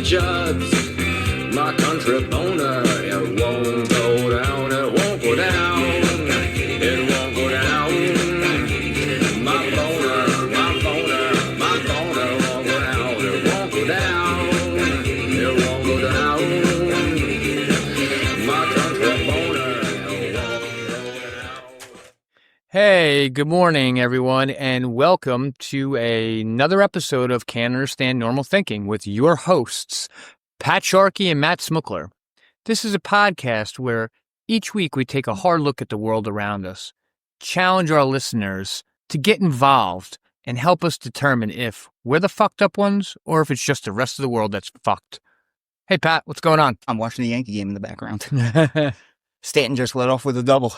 judge. My country boner, it won't go down, it won't go down, it won't go down. My boner won't go down, it won't go down, it won't go down. My country boner, it won't go down. Hey, good morning, everyone, and welcome to another episode of Can't Understand Normal Thinking with your hosts, Pat Sharkey and Matt Smuckler. This is a podcast where each week we take a hard look at the world around us, challenge our listeners to get involved, and help us determine if we're the fucked up ones or if it's just the rest of the world that's fucked. Hey, Pat, what's going on? I'm watching the Yankee game in the background. Stanton just led off with a double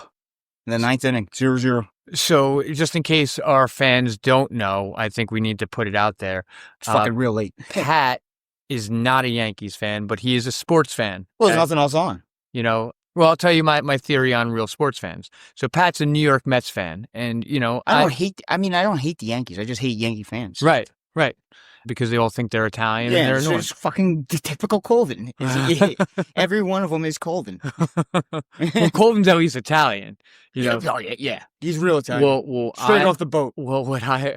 in the ninth inning, 0-0. So, just in case our fans don't know, I think we need to put it out there. It's fucking real late. Pat is not a Yankees fan, but he is a sports fan. Well, there's nothing else on. You know, well, I'll tell you my theory on real sports fans. So Pat's a New York Mets fan, and, you know, I don't hate the Yankees. I just hate Yankee fans. Right. Because they all think they're Italian and they're annoying. It's fucking typical Colvin. Every one of them is Colvin. Well, Colvin's at least Italian. You know? Oh, yeah. He's real Italian. Well, straight off the boat. Well,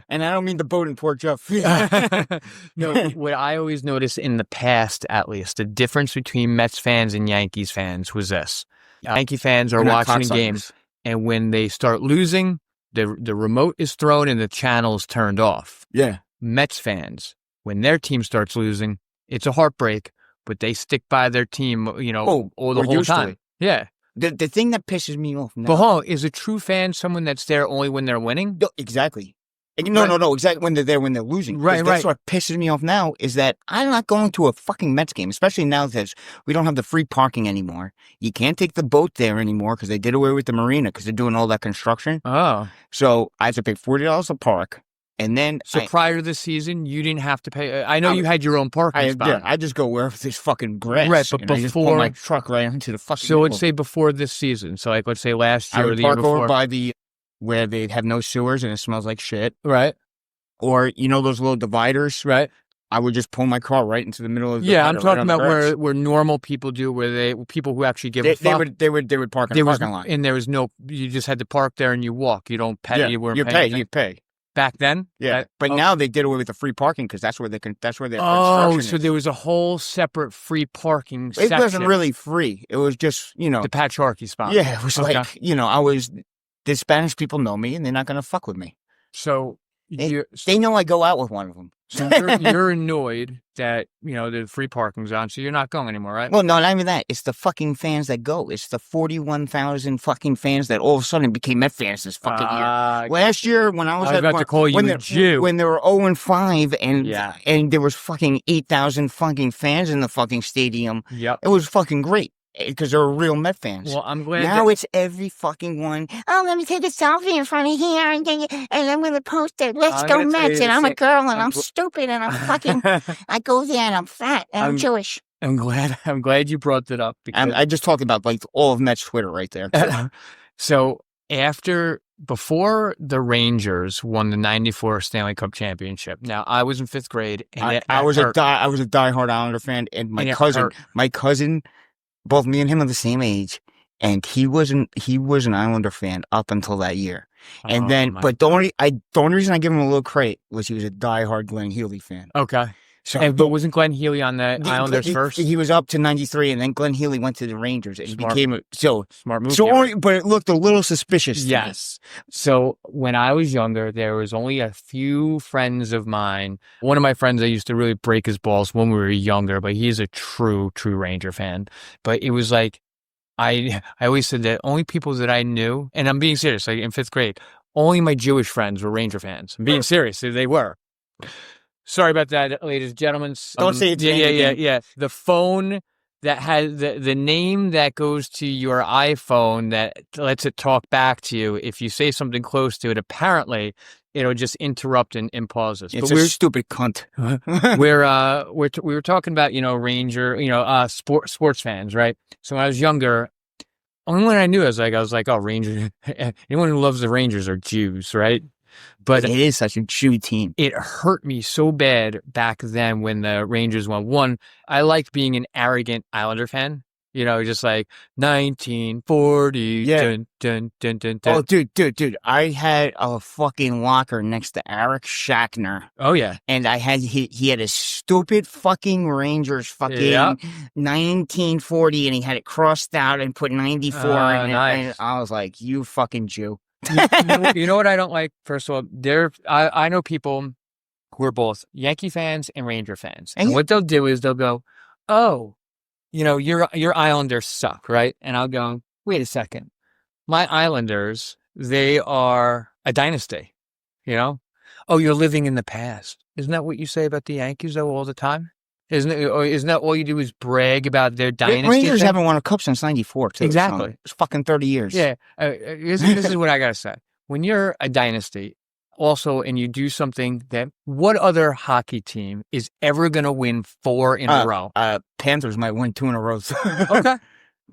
And I don't mean the boat in Port Jeff. No, what I always noticed in the past, at least, the difference between Mets fans and Yankees fans was this. Yankee fans are watching a game, and when they start losing, the remote is thrown and the channel is turned off. Yeah. Mets fans, when their team starts losing, it's a heartbreak, but they stick by their team, you know, all the whole time. Yeah. The thing that pisses me off now. But hold on, is a true fan someone that's there only when they're winning? No, exactly. No, exactly. When they're there, when they're losing. Right. That's what pisses me off now is that I'm not going to a fucking Mets game, especially now that we don't have the free parking anymore. You can't take the boat there anymore because they did away with the marina because they're doing all that construction. Oh. So I have to pay $40 a park. And then prior to this season, you didn't have to pay. I know you had your own parking spot. Yeah, I just go wherever there's fucking grass. Right, but before I just pull my truck right into the fucking. So let's say before this season. So like let's say last year or the year before. Over by where they have no sewers and it smells like shit. Right. Or you know those little dividers. Right. I would just pull my car right into the middle of the. Yeah, I'm talking about where normal people do, people who actually give a fuck. They would park in the parking lot. And there was no. You just had to park there and you walk. You don't pay. Yeah, you pay. Back then? Yeah. But now they did away with the free parking because that's where they're Oh, so there was a whole separate free parking section. It wasn't really free. It was just, you know. The Pat Sharkey spot. Yeah, it was like, you know, the Spanish people know me and they're not going to fuck with me. So. They know I go out with one of them. So you're annoyed that, you know, the free parking's on, so you're not going anymore, right? Well, no, not even that. It's the fucking fans that go. It's the 41,000 fucking fans that all of a sudden became Met fans this fucking year. Last year, when I was about to call you a Jew. When they were 0-5 and there was fucking 8,000 fucking fans in the fucking stadium, Yep. It was fucking great. Because they're real Met fans. Well, I'm glad. Now it's every fucking one. Oh, let me take a selfie in front of here, and I'm going to post it. Let's go Mets. And I'm a girl, and I'm stupid, and I'm fucking. I go there, and I'm fat, and I'm Jewish. I'm glad you brought that up. Because I just talked about like all of Mets Twitter right there. So before the Rangers won the '94 Stanley Cup championship. Now I was in 5th grade, and I was a diehard Islander fan, and my cousin. Both me and him are the same age, and he was an Islander fan up until that year. And but the only reason I give him a little credit was he was a diehard Glenn Healy fan. Okay. But wasn't Glenn Healy on the Islanders first? He was up to 93, and then Glenn Healy went to the Rangers, and became smart move. But it looked a little suspicious. Yes. So when I was younger, there was only a few friends of mine. One of my friends, I used to really break his balls when we were younger, but he's a true Ranger fan. But it was like I always said that only people that I knew, and I'm being serious, like in 5th grade, only my Jewish friends were Ranger fans. I'm being serious, they were. Sorry about that, ladies and gentlemen. Don't say it's yeah. The phone that has the name that goes to your iPhone that lets it talk back to you. If you say something close to it, apparently it'll just interrupt and pause us. It's a stupid cunt. We were talking about, Ranger, sports fans, right? So when I was younger, only one I knew I was like, oh, Rangers. Anyone who loves the Rangers are Jews, right? But it is such a chewy team. It hurt me so bad back then when the Rangers won. One, I liked being an arrogant Islander fan. Just like 1940. Yeah. Dun, dun, dun, dun, dun. Oh, dude. I had a fucking locker next to Eric Shackner. Oh, yeah. And he had a stupid fucking Rangers fucking 1940, and he had it crossed out and put 94 in it. Nice. And I was like, you fucking Jew. You know what I don't like? First of all, I know people who are both Yankee fans and Ranger fans. And what they'll do is they'll go, oh, your Islanders suck, right? And I'll go, wait a second. My Islanders, they are a dynasty, Oh, you're living in the past. Isn't that what you say about the Yankees, though, all the time? Isn't that all you do is brag about their dynasty? Rangers haven't won a cup since 94, too. Exactly. So it's fucking 30 years. Yeah. This is what I got to say. When you're a dynasty, also, and you do something that what other hockey team is ever going to win 4 in a row? Panthers might win 2 in a row. Okay.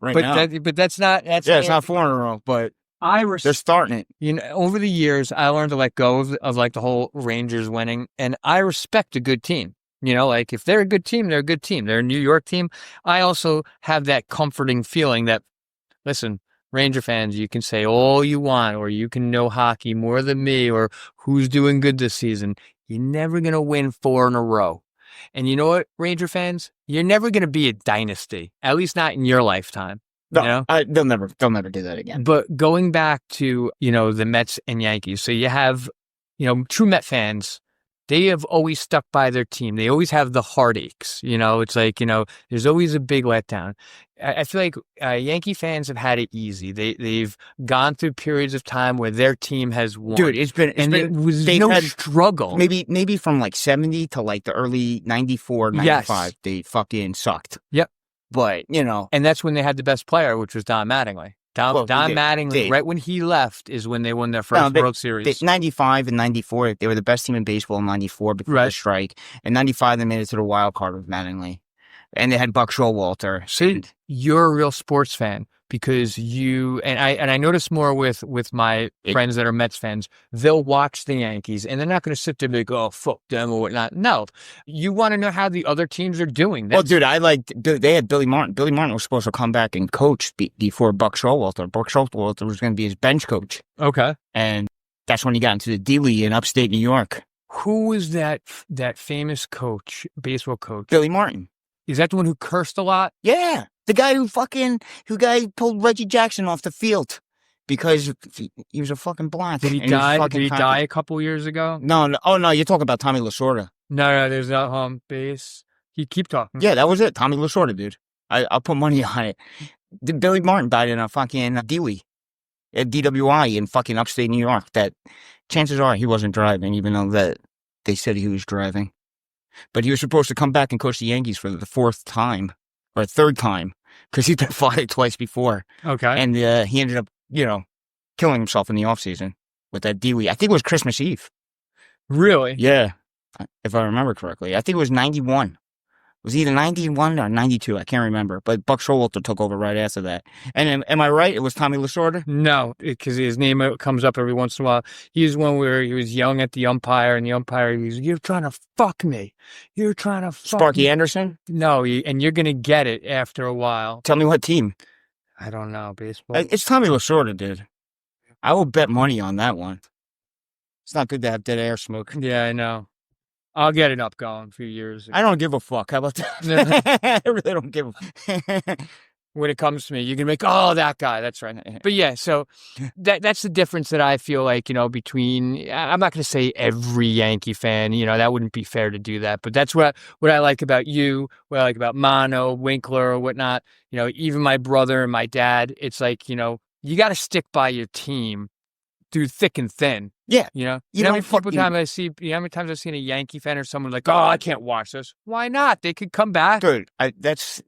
Now. But that's not... it's not 4 in a row, but... they're starting it. Over the years, I learned to let go of like the whole Rangers winning, and I respect a good team. Like if they're a good team, they're a good team. They're a New York team. I also have that comforting feeling that, listen, Ranger fans, you can say all you want, or you can know hockey more than me, or who's doing good this season. You're never going to win 4 in a row. And you know what, Ranger fans? You're never going to be a dynasty, at least not in your lifetime. No, they'll never do that again. But going back to, the Mets and Yankees, so you have, true Met fans, they have always stuck by their team. They always have the heartaches. It's like, there's always a big letdown. I feel like Yankee fans have had it easy. They've gone through periods of time where their team has won. Dude, it was no struggle. Maybe from like 70 to like the early 94, 95, they fucking sucked. Yep. But, And that's when they had the best player, which was Don Mattingly. Don Mattingly, right when he left, is when they won their first World Series. 95 and 94, they were the best team in baseball in 94 before the strike. In 95, they made it to the wild card with Mattingly. And they had Buck Showalter. See, you're a real sports fan because I notice more with my friends that are Mets fans, they'll watch the Yankees and they're not going to sit there and be like, oh, fuck them or whatnot. No, you want to know how the other teams are doing. Dude, they had Billy Martin. Billy Martin was supposed to come back and coach before Buck Showalter. Buck Showalter was going to be his bench coach. Okay. And that's when he got into the D-League in upstate New York. Who was that famous coach, baseball coach? Billy Martin. Is that the one who cursed a lot? Yeah. The guy who pulled Reggie Jackson off the field because he was a fucking black. Did he die? Did he die a couple years ago? No. Oh, no. You're talking about Tommy Lasorda. No. There's no home base. Keep talking. Yeah, that was it. Tommy Lasorda, dude. I'll put money on it. Billy Martin died in a fucking DWI at DWI in fucking upstate New York. That chances are he wasn't driving, even though that they said he was driving. But he was supposed to come back and coach the Yankees for the 4th time or 3rd time because he'd been fired twice before. Okay. And he ended up, killing himself in the offseason with that DWI. I think it was Christmas Eve. Really? Yeah. If I remember correctly. I think it was 91. It was either 91 or 92. I can't remember. But Buck Showalter took over right after that. And am I right? It was Tommy Lasorda? No, because his name comes up every once in a while. He was one where he was yelling at the umpire, and the umpire, he's, you're trying to fuck me. You're trying to fuck Sparky me. Anderson? No, and you're going to get it after a while. Tell me what team. I don't know, baseball. It's Tommy Lasorda, dude. I will bet money on that one. It's not good to have dead air smoke. Yeah, I know. I'll get it up going a few years. I don't give a fuck. How about that? I really don't give a When it comes to me, you can make, oh, that guy. That's right. But yeah, so that's the difference that I feel like, between, I'm not going to say every Yankee fan, that wouldn't be fair to do that. But that's what I like about you, what I like about Mono, Winkler, or whatnot. Even my brother and my dad, it's like, you got to stick by your team through thick and thin. Yeah. How many times I've seen a Yankee fan or someone like, oh, I can't watch this. Why not? They could come back. Dude, that's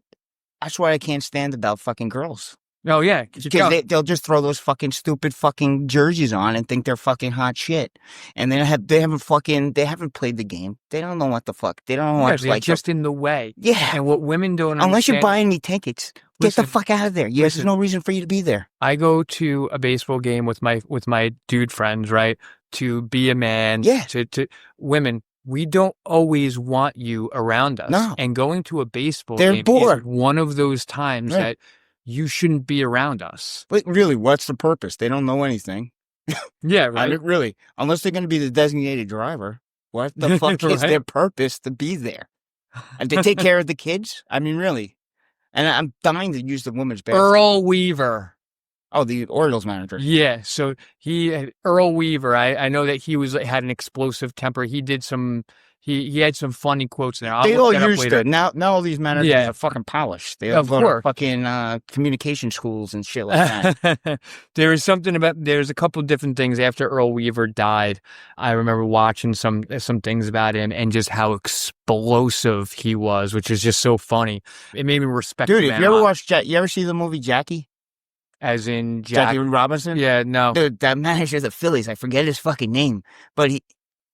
why I can't stand about fucking girls. Oh, yeah. Because they'll just throw those fucking stupid fucking jerseys on and think they're fucking hot shit. And they haven't played the game. They don't know what the fuck. They don't know what they're just in the way. Yeah. And what women don't Unless understand, you're buying me tickets. Get the fuck out of there. There's no reason for you to be there. I go to a baseball game with my dude friends, right? to be a man. Yeah. To women, we don't always want you around us. No. And going to a baseball They're game bored. is one of those times Yeah. that you shouldn't be around us. But really, what's the purpose? They don't know anything. Yeah, right. I mean, really, unless they're going to be the designated driver, what the fuck is Right. their purpose to be there? And to take care of the kids? I mean, really. And I'm dying to use the women's bathroom. Earl Weaver. Oh, the Orioles manager. Yeah, so Earl Weaver. I know that he had an explosive temper. He did some. He had some funny quotes there. They all used to. Now all these managers are fucking polished. They all Of go course. to fucking communication schools and shit like that. There's a couple of different things after Earl Weaver died. I remember watching some things about him and just how explosive he was, which is just so funny. It made me respect Dude, the if man you a ever lot. watch you ever see the movie Jackie? As in Jackie Robinson? Yeah, no. Dude, that manager of the Phillies, I forget his fucking name, but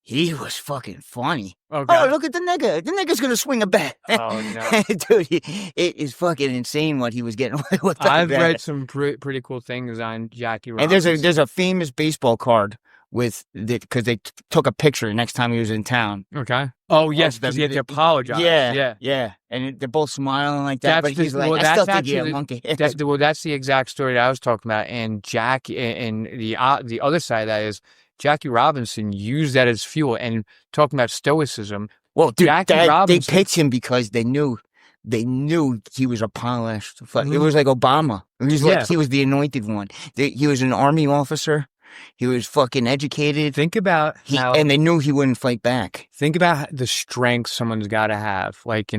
he was fucking funny. Okay. Oh, look at the nigga. The nigga's gonna swing a bat. Oh, no. Dude, it is fucking insane what he was getting away with. I've read some pretty cool things on Jackie And Robinson. there's a famous baseball card because they took a picture next time he was in town. Okay. Oh, yes, because he had to apologize. Yeah. And they're both smiling like that, but he's like, I still think you're a monkey. That's the exact story that I was talking about. And the other side of that is Jackie Robinson used that as fuel. And talking about stoicism, well, dude, they Robinson, picked him because they knew he was a polished. It was like Obama. It was like he was the anointed one. He was an army officer. He was fucking educated. Think about and they knew he wouldn't fight back. Think about the strength someone's got to have. Like,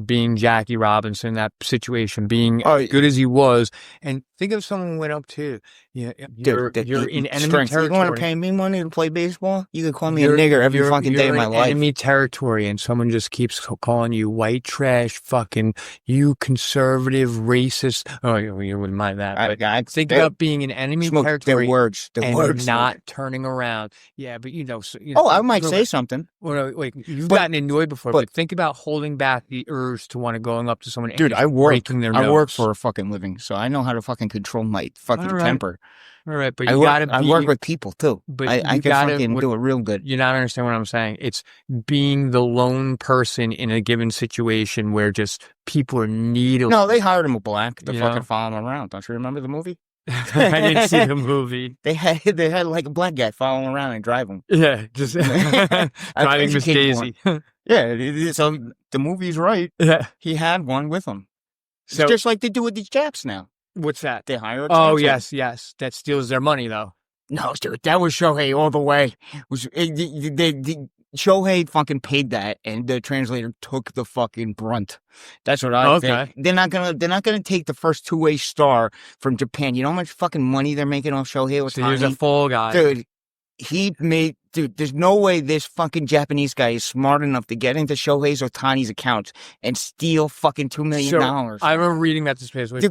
being Jackie Robinson in that situation, being as good as he was. And think of someone who went up to, you're in enemy territory. You want to pay me money to play baseball? You can call me a nigger every fucking day of my life. Enemy territory, and someone just keeps calling you white trash, fucking you conservative, racist. Oh, you wouldn't mind that. But think about being in enemy territory. Their words. Not turning around. Yeah, but I might say something. Well, wait, you've gotten annoyed before, but think about holding back the urge to want to going up to someone. Dude, I work for a fucking living, so I know how to fucking control my fucking temper. All right, but I work with people too. But I can fucking do it real good. You not understand what I'm saying? It's being the lone person in a given situation where just people are needing. No, they hired him a black to fucking follow him around. Don't you remember the movie? I didn't see the movie. They had like a black guy following him around and drive him. Yeah, just driving Miss Daisy. Yeah, so the movie's right. Yeah, he had one with him. So, it's just like they do with these Japs now. What's that? They hire. Oh yes. That steals their money though. No, dude, that was Shohei all the way. Shohei fucking paid that, and the translator took the fucking brunt. That's what I think. They're not gonna take the first two-way star from Japan. You know how much fucking money they're making off Shohei Ohtani? So he's a full guy, dude. There's no way this fucking Japanese guy is smart enough to get into Shohei Ohtani's accounts and steal fucking $2 million. I remember reading about this place. Break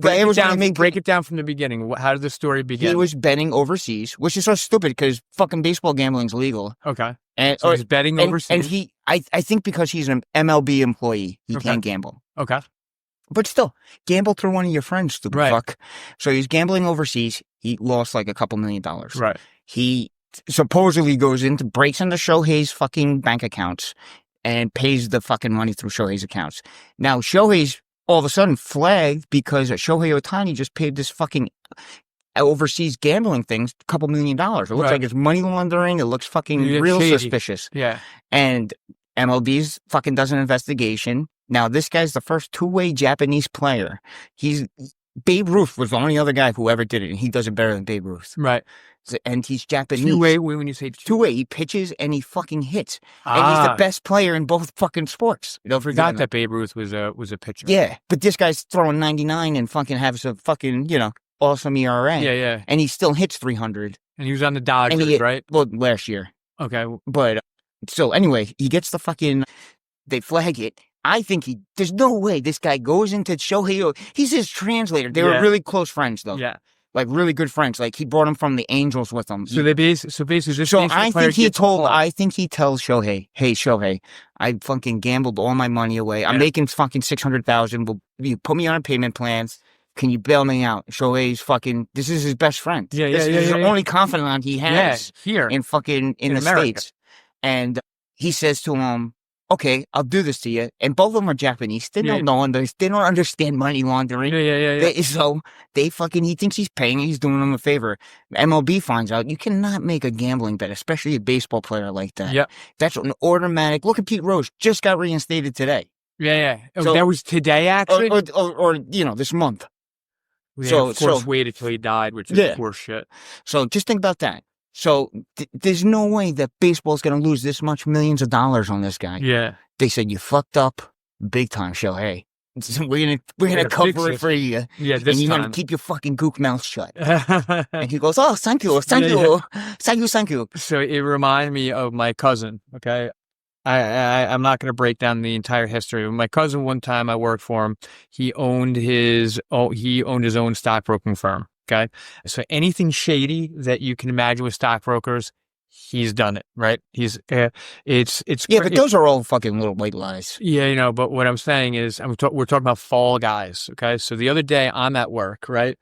it down from the beginning. How did the story begin? He was betting overseas, which is so stupid because fucking baseball gambling's legal. Okay. And so he's betting overseas. And I think because he's an MLB employee, he can't gamble. Okay. But still, gamble through one of your friends, stupid fuck. So he's gambling overseas. He lost like a couple $1 million. Right. He supposedly breaks into Shohei's fucking bank accounts and pays the fucking money through Shohei's accounts. Now, Shohei's all of a sudden flagged because Shohei Ohtani just paid this fucking overseas gambling things a couple $1 million. It looks like it's money laundering. It looks fucking real suspicious. Yeah. And MLB's fucking does an investigation. Now, this guy's the first two-way Japanese player. Babe Ruth was the only other guy who ever did it, and he does it better than Babe Ruth. Right. And he's Japanese. Two-way, when you say two-way, he pitches and he fucking hits. And he's the best player in both fucking sports. Don't forget that Babe Ruth was a pitcher. Yeah, but this guy's throwing 99 and fucking has a fucking, awesome ERA. Yeah. And he still hits 300. And he was on the Dodgers, right? Well, last year. Okay. But, so anyway, he gets the fucking, they flag it. I think there's no way this guy goes into Shohei. He's his translator. They were really close friends, though. Yeah. Like, really good friends. Like, he brought him from the Angels with him. So basically, I think he tells Shohei, hey, Shohei, I fucking gambled all my money away. I'm making fucking $600,000. Will you put me on a payment plan? can you bail me out? Shohei's fucking, this is his best friend. This is the only confidant he has here in the America. States. And he says to him, okay, I'll do this to you. And both of them are Japanese. They don't know this. They don't understand money laundering. So he thinks he's paying. He's doing them a favor. MLB finds out you cannot make a gambling bet, especially a baseball player like that. Yeah. That's an automatic. Look at Pete Rose. Just got reinstated today. So, that was today, actually? Or this month. Of course, waited till he died, which is poor shit. So just think about that. So there's no way that baseball's going to lose this much millions of dollars on this guy. Yeah. They said, you fucked up big time, Shohei. We're gonna cover it for you. Yeah, and you're going to keep your fucking gook mouth shut. And he goes, oh, thank you. Thank you. So it reminded me of my cousin, okay? I'm not going to break down the entire history. My cousin, one time I worked for him, he owned his own stockbroking firm. Okay. So anything shady that you can imagine with stockbrokers, he's done it, right? But those are all fucking little white lies. Yeah, but what I'm saying is we're talking about fall guys. Okay. So the other day I'm at work, right?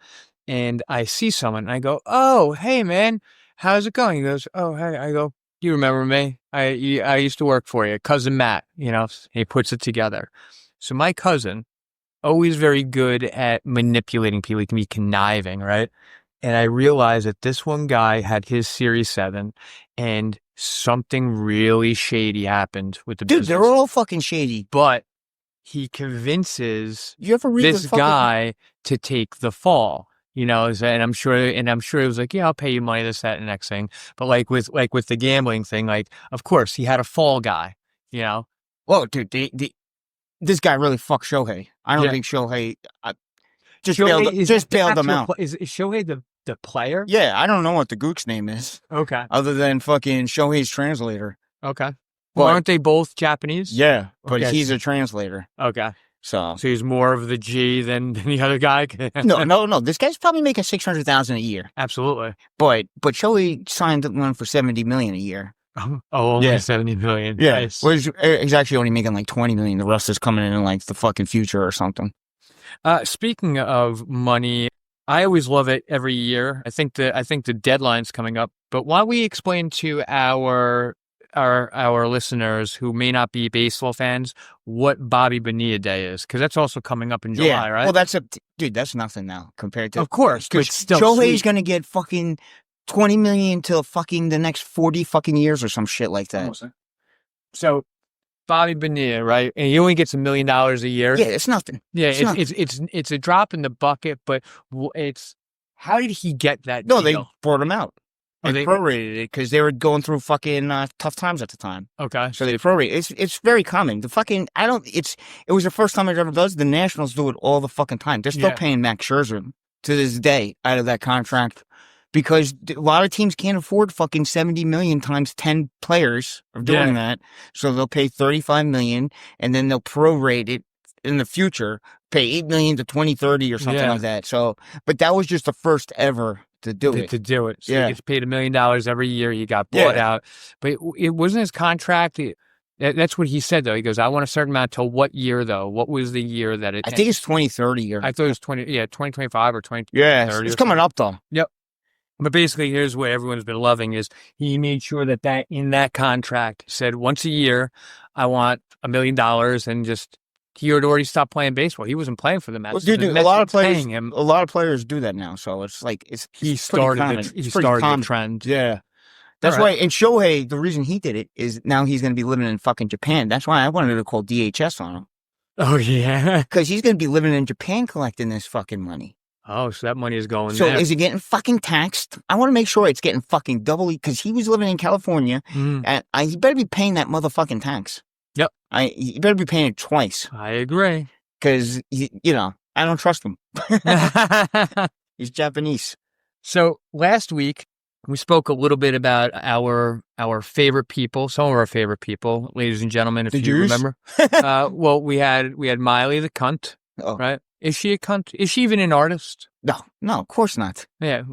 And I see someone and I go, oh, hey man, how's it going? He goes, oh, hey. I go, you remember me? I used to work for you, cousin Matt, he puts it together. So my cousin, always very good at manipulating people. He can be conniving, right? And I realized that this one guy had his Series 7 and something really shady happened with the business. Dude, they're all fucking shady. But he convinces this guy to take the fall. And I'm sure it was like, yeah, I'll pay you money, this, that, and the next thing. But like with the gambling thing, of course he had a fall guy, Well, dude, this guy really fucked Shohei. I don't think Shohei just bailed him out. Is Shohei the player? Yeah, I don't know what the gook's name is. Okay. Other than fucking Shohei's translator. Okay. Well, aren't they both Japanese? Yeah, but he's a translator. Okay. So he's more of the G than the other guy? No. This guy's probably making $600,000 a year. Absolutely. But Shohei signed one for $70 million a year. Only $70 million. Yeah. Nice. He's actually only making like $20 million. The rest is coming in like the fucking future or something. Speaking of money, I always love it every year. I think the deadline's coming up. But why don't we explain to our listeners who may not be baseball fans what Bobby Bonilla Day is, because that's also coming up in July, right? Well, that's nothing now compared to, of course, but still Shohei's going to get fucking $20 million till fucking the next 40 fucking years or some shit like that. So Bobby Bonilla, right? And he only gets $1 million a year. Yeah, it's nothing. Yeah, it's a drop in the bucket, but it's how did he get that? No, deal? they bought him out. They prorated it because they were going through fucking tough times at the time. Okay. So they prorated. It's very common. It was the first time it ever does. The Nationals do it all the fucking time. They're still paying Max Scherzer to this day out of that contract because a lot of teams can't afford fucking $70 million times 10 players of doing that. So they'll pay $35 million and then they'll prorate it in the future, pay $8 million to 2030 or something like that. So, but that was just the first ever to do it. So he gets paid $1 million every year. He got bought out. But it wasn't his contract. That's what he said, though. He goes, I want a certain amount till what year, though? What was the year that it... I think it's 2030. I thought it was 2025 or 2030. Yeah, it's coming up, though. Yep. But basically, here's what everyone's been loving is he made sure that in that contract said once a year, I want $1 million and just... He had already stopped playing baseball. He wasn't playing for the Mets. Well, dude, a lot of players do that now. So it's like he started the trend. Yeah, that's why. And Shohei, the reason he did it is now he's going to be living in fucking Japan. That's why I wanted to call DHS on him. Oh yeah, because he's going to be living in Japan collecting this fucking money. Oh, so that money is going. So there. Is it getting fucking taxed? I want to make sure it's getting fucking doubly because he was living in California, and he better be paying that motherfucking tax. Yep. You better be paying it twice. I agree. Because, I don't trust him. He's Japanese. So last week, we spoke a little bit about our favorite people, some of our favorite people, ladies and gentlemen, if you remember. Well, we had Miley the cunt, right? Is she a cunt? Is she even an artist? No, of course not. Yeah.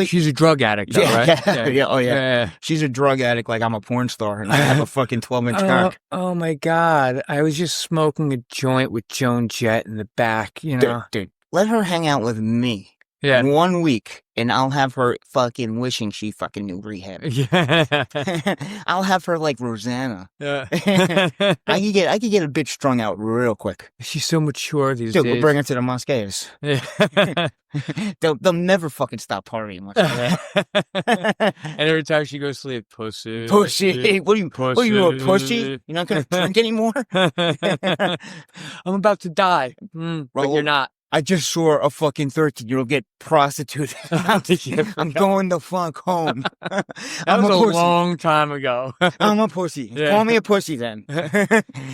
She's a drug addict, though, right? Yeah. She's a drug addict like I'm a porn star and I have a fucking 12-inch cock. Oh, my God. I was just smoking a joint with Joan Jett in the back, Dude, let her hang out with me. Yeah. 1 week, and I'll have her fucking wishing she fucking knew rehab. Yeah. I'll have her like Rosanna. Yeah. I could get a bitch strung out real quick. She's so mature these Dude, days. we'll bring her to the Mosqueas. Yeah. They'll never fucking stop partying much. And every time she goes to sleep, pussy. Pussy. What are you, a pussy? You're not gonna drink anymore? I'm about to die. But you're not. I just saw a fucking 13-year-old get prostituted. I'm going the fuck home. That was a long time ago. I'm a pussy. Yeah. Call me a pussy then.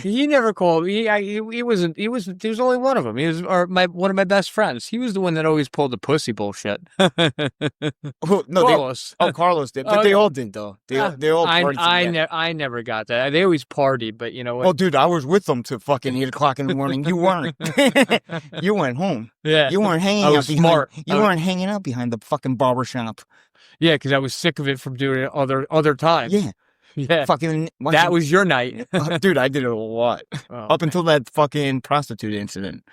He never called me. He wasn't. There was only one of them. He was one of my best friends. He was the one that always pulled the pussy bullshit. Carlos. Carlos did, but they all did though. They all partied. I never got that. They always partied, but you know what? Oh, dude, I was with them till fucking 8 o'clock in the morning. You weren't. You went home. Yeah, you weren't hanging out behind. You weren't hanging out behind the fucking barbershop. Yeah, because I was sick of it from doing it other times. Yeah. Fucking. That was your night, dude. I did it a lot up until that fucking prostitute incident.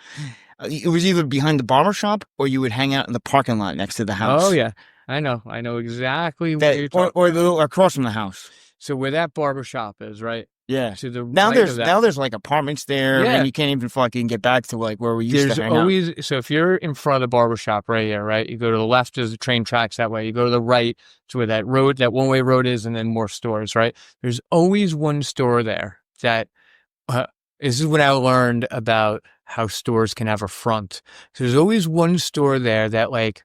It was either behind the barbershop or you would hang out in the parking lot next to the house. Oh yeah, I know exactly that, where you're or across from the house. So where that barbershop is, right? Yeah. To the now there's like apartments there, and you can't even fucking get back to like where we used to hang out. So if you're in front of the barbershop right here, right, you go to the left is the train tracks that way. You go to the right to where that one-way road is, and then more stores, right? There's always one store there that this is what I learned about how stores can have a front. So there's always one store there that like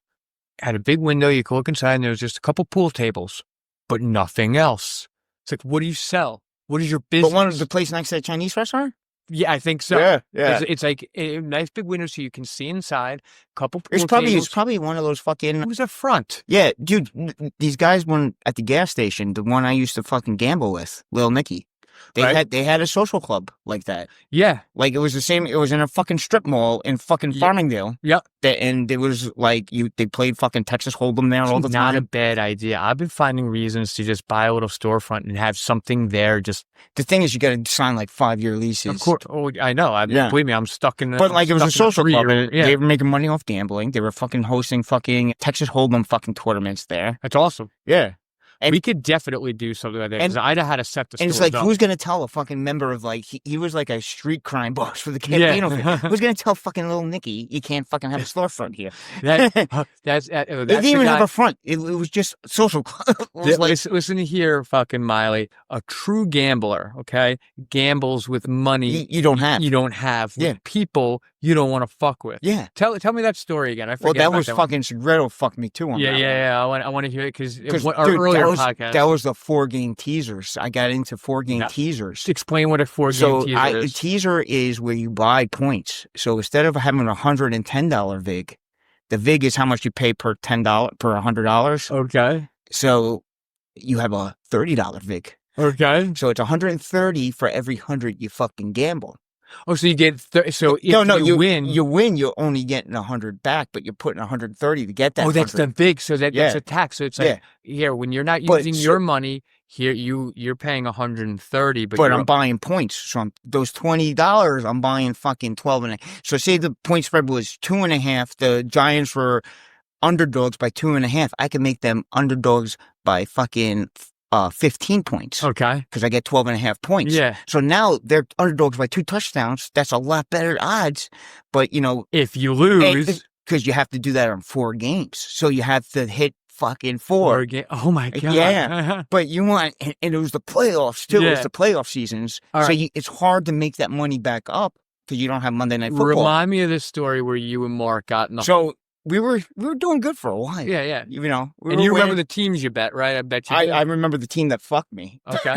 had a big window. You could look inside, and there's just a couple pool tables, but nothing else. It's like, what do you sell? What is your business? But one of the place next to that Chinese restaurant? Yeah, I think so. Yeah. It's like a nice big window so you can see inside. Couple pool tables. It's probably one of those fucking. It was a front. Yeah, dude. These guys went at the gas station. The one I used to fucking gamble with, Lil Nicky. They had a social club like that. Yeah. Like it was the same. It was in a fucking strip mall in fucking Farmingdale. Yep. And it was like they played fucking Texas Hold'em there all the time. Not a bad idea. I've been finding reasons to just buy a little storefront and have something there. Just the thing is, you got to sign like 5-year leases. Of course. Oh, I know. Believe me, I'm stuck in. But like it was a social club. They were making money off gambling. They were fucking hosting fucking Texas Hold'em fucking tournaments there. That's awesome. Yeah. And we could definitely do something like that because I know how to set the. And it's like, who's gonna tell a fucking member of like he was like a street crime boss for the Campino? Yeah. Who's gonna tell fucking little Nicky you can't fucking have a storefront here? That's it didn't even have a front. It was just social. Listen here, fucking Miley. A true gambler, okay, gambles with money you don't have. You don't have with people you don't want to fuck with. Yeah. Tell me that story again. I forget. Well, that was fucking Segredo fucked me too on that. Yeah. I want to hear it because our earlier podcast. That was the 4-game teasers. I got into 4-game teasers. Explain what a 4-game teaser is. A teaser is where you buy points. So instead of having $110 VIG, the VIG is how much you pay per $100. Okay. So you have a $30 VIG. Okay. So it's $130 for every 100 you fucking gamble. Oh, so you get so if you win, you're only getting 100 back, but you're putting 130 to get that. Oh, that's 100. the VIG. So that's a tax. So it's like here when you're not using your money here, you're paying 130, but I'm buying points. So those $20, I'm buying fucking 12.5. So say the point spread was 2.5. The Giants were underdogs by 2.5. I can make them underdogs by fucking 15 points. Okay. Because I get 12.5 points. Yeah. So now they're underdogs by 2 touchdowns. That's a lot better odds. But, if you lose. Because you have to do that on 4 games. So you have to hit fucking 4. Oh, my God. Yeah. But you want, and it was the playoffs, too. Yeah. It's the playoff seasons. All so it's hard to make that money back up because you don't have Monday Night Football. Remind me of this story where you and Mark got in the. So we were doing good for a while. Yeah. You remember the teams you bet, right? I bet you did. I remember the team that fucked me. Okay.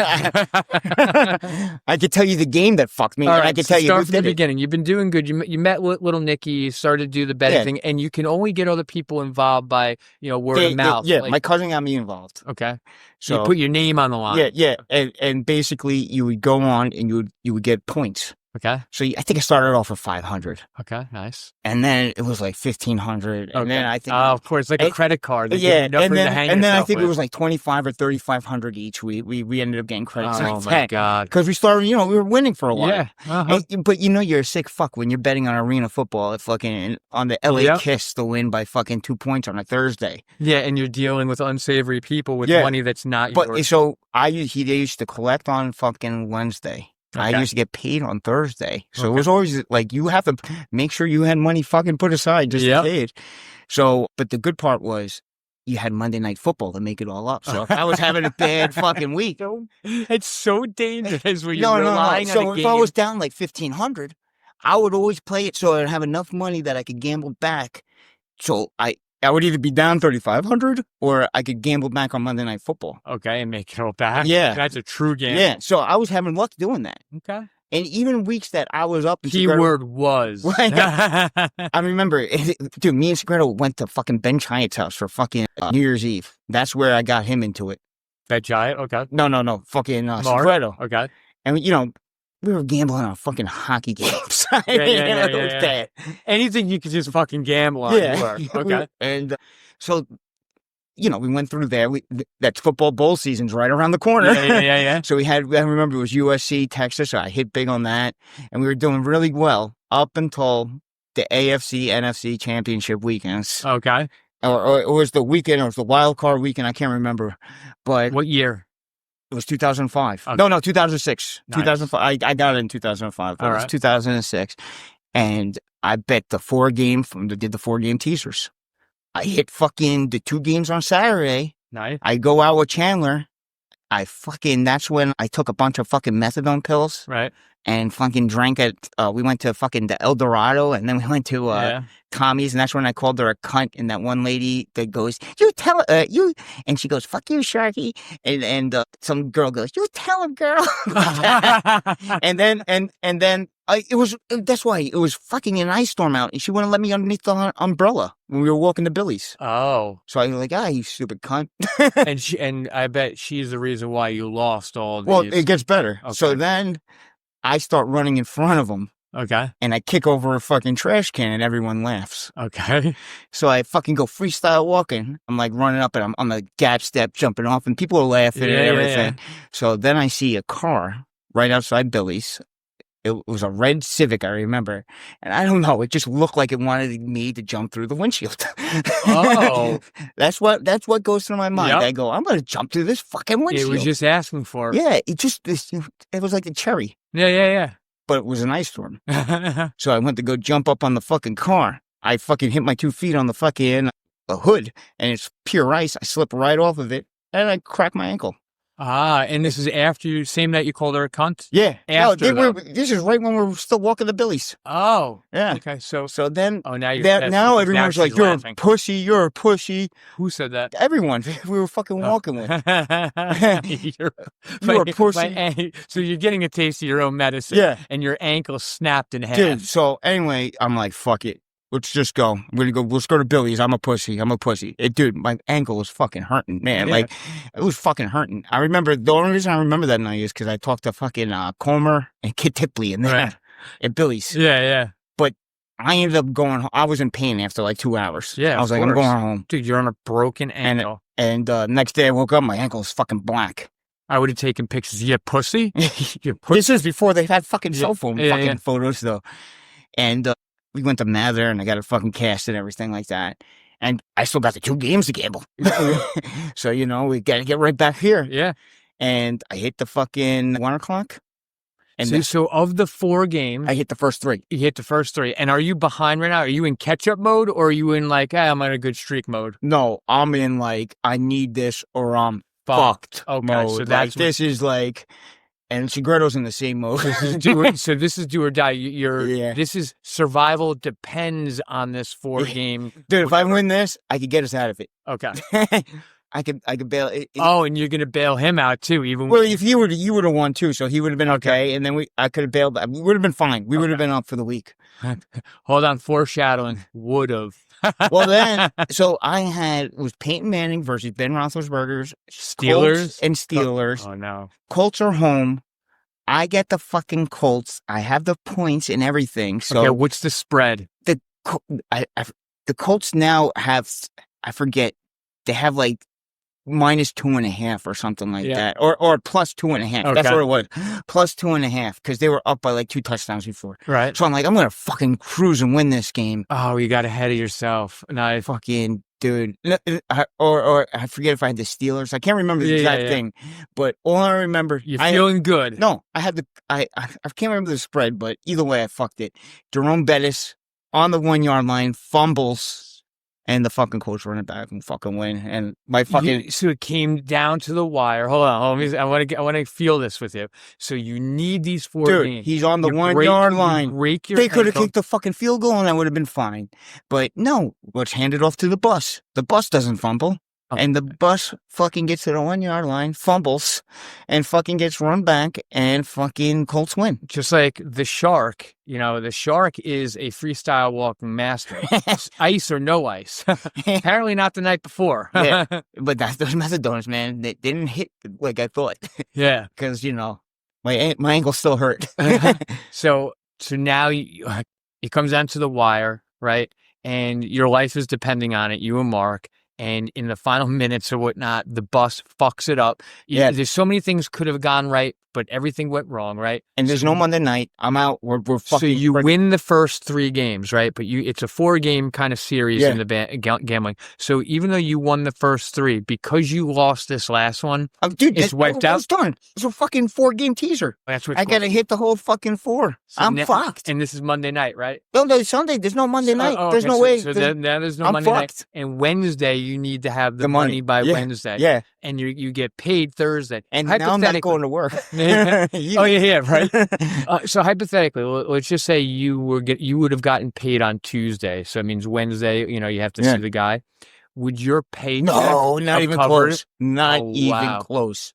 I could tell you the game that fucked me. Right, I could tell you start from the beginning. You've been doing good. You met little Nicky. You started to do the betting thing, and you can only get other people involved by word of mouth. My cousin got me involved. Okay. So you put your name on the line. Yeah. And basically you would go on and you would get points. Okay. So I think I started off with 500. Okay. Nice. And then it was like 1,500. And then I think, of course, like a credit card. Yeah. And then I think it was like 2,500 or 3,500 each. We ended up getting credits like that. Oh my God. Because we started, we were winning for a while. Yeah. Uh-huh. But you're a sick fuck when you're betting on arena football at fucking on the LA Kiss to win by fucking 2 points on a Thursday. Yeah. And you're dealing with unsavory people with money that's not yours. But so he used to collect on fucking Wednesday. Okay. I used to get paid on Thursday. So it was always like, you have to make sure you had money fucking put aside just in case. So, but the good part was you had Monday Night Football to make it all up. So if I was having a bad fucking week. It's so dangerous when you're relying on a game. So if I was down like 1,500, I would always play it so I'd have enough money that I could gamble back. So I would either be down 3,500 or I could gamble back on Monday Night Football. Okay, and make it all back. Yeah. That's a true game. Yeah, so I was having luck doing that. Okay. And even weeks that I was up... Keyword was. I remember, dude, me and Secreto went to fucking Ben Chiat's house for fucking New Year's Eve. That's where I got him into it. Ben Chiat? Okay. No. Fucking Secreto. Okay. And, we were gambling on fucking hockey games. Yeah. Anything you could just fucking gamble on. Yeah. Okay. And so, we went through there. That's football bowl season's right around the corner. Yeah. So I remember it was USC, Texas. So I hit big on that. And we were doing really well up until the AFC, NFC championship weekends. Okay. Or it was the weekend, or it was the wild card weekend. I can't remember. But what year? It was 2005. Okay. No, 2006. Nice. 2005. I got it in 2005. It was 2006. And I bet did the 4-game teasers. I hit fucking the 2 games on Saturday. Nice. I go out with Chandler. That's when I took a bunch of fucking methadone pills. Right. And fucking drank at, we went to fucking the El Dorado, and then we went to Tommy's, and that's when I called her a cunt, and that one lady that goes, you tell, and she goes, fuck you, Sharky, and some girl goes, you tell him, girl. and then that's why it was fucking an ice storm out, and she wouldn't let me underneath the umbrella when we were walking to Billy's. Oh. So I was like, you stupid cunt. and I bet she's the reason why you lost all these. Well, it gets better. Okay. So then I start running in front of them. Okay. And I kick over a fucking trash can and everyone laughs. Okay. So I fucking go freestyle walking. I'm like running up and I'm on the gap step jumping off and people are laughing and everything. Yeah. So then I see a car right outside Billy's. It was a red Civic, I remember. And I don't know, it just looked like it wanted me to jump through the windshield. Oh. That's what goes through my mind. Yep. I go, I'm going to jump through this fucking windshield. It was just asking for it. Yeah, it was like the cherry. Yeah. But it was an ice storm. So I went to go jump up on the fucking car. I fucking hit my 2 feet on the fucking hood, and it's pure ice. I slip right off of it, and I crack my ankle. And this is after you, same night you called her a cunt? Yeah. After this is right when we were still walking the Billies. Oh. Yeah. Okay, so then... Oh, now everyone's like, you're a pussy, you're a pussy. Who said that? Everyone we were fucking walking with. You're a pussy. So you're getting a taste of your own medicine. Yeah. And your ankle snapped in half. Dude, so anyway, I'm like, fuck it. Let's just go. Let's go to Billy's. I'm a pussy. Dude, my ankle was fucking hurting, man. Yeah. Like, it was fucking hurting. I remember, the only reason I remember that night is because I talked to fucking Comer and Kid Tipley in there at Billy's. Yeah. But I ended up going, I was in pain after like 2 hours. Yeah, I was like, I'm going home. Dude, you're on a broken ankle. And next day I woke up, my ankle was fucking black. I would have taken pictures. You pussy? This is before they had fucking cell phone photos, though. And we went to Mather, and I got a fucking cast and everything like that. And I still got the 2 games to gamble. So, we got to get right back here. Yeah. And I hit the fucking 1 o'clock. And so of the 4 games... I hit the first 3. You hit the first 3. And are you behind right now? Are you in catch-up mode, or are you in like, I'm in a good streak mode? No, I'm in like, I need this or I'm fucked okay, mode. So that's this is like... And Segredo's in the same mode. So this is do or die. This is survival depends on this 4-game. Dude, if I win this, I could get us out of it. Okay. I could bail it. And you're gonna bail him out too, even. Well, if you would have won too, so he would have been okay, and then I could have bailed. We would have been fine. We would have been up for the week. Hold on, foreshadowing. Would have. Well, then, so it was Peyton Manning versus Ben Roethlisberger's Steelers and Steelers. Oh no, Colts are home. I get the fucking Colts. I have the points and everything. So okay, what's the spread? The Colts now have, I forget, they have like -2.5 or something like that, or plus 2.5. Okay. That's what it was, plus 2.5, because they were up by like 2 touchdowns before. Right. So I'm like, I'm gonna fucking cruise and win this game. Oh, you got ahead of yourself. Nice. Fucking dude. Or I forget if I had the Steelers. I can't remember the exact thing, but all I remember, you're feeling good. No, I had I can't remember the spread, but either way, I fucked it. Jerome Bettis on the 1 yard line fumbles. And the fucking Colts running back and fucking win. And my fucking so it came down to the wire. Hold on. I want to feel this with you. So you need these 4 games. He's on the 1 yard line. They could have kicked the fucking field goal and I would have been fine. But no, let's hand it off to the bus. The bus doesn't fumble. And the bus fucking gets to the 1 yard line, fumbles, and fucking gets run back, and fucking Colts win. Just like the shark, the shark is a freestyle walking master. Ice or no ice. Apparently not the night before. Yeah, but that's those methadones, man. They didn't hit like I thought. Yeah. Because, my ankle still hurt. So now it comes down to the wire, right? And your life is depending on it, you and Mark. And in the final minutes or whatnot, the bus fucks it up. Yeah. There's so many things could have gone right, but everything went wrong, right? And there's no Monday night. I'm out. We're fucking. So you win the first 3 games, right? But it's a 4-game kind of series in the gambling. So even though you won the first 3, because you lost this last one, dude, it's wiped out. It's done. It's a fucking 4-game teaser. That's what I got to hit the whole fucking 4. So I'm fucked. And this is Monday night, right? No, Sunday. There's no Monday night. There's no way. So now there's no Monday night. And Wednesday, you need to have the money by Wednesday. Yeah. And you get paid Thursday. And now I'm not going to work. Oh yeah, right. So hypothetically, let's just say you would have gotten paid on Tuesday. So it means Wednesday, you have to see the guy. Would your paycheck? No, not even close. Not even close.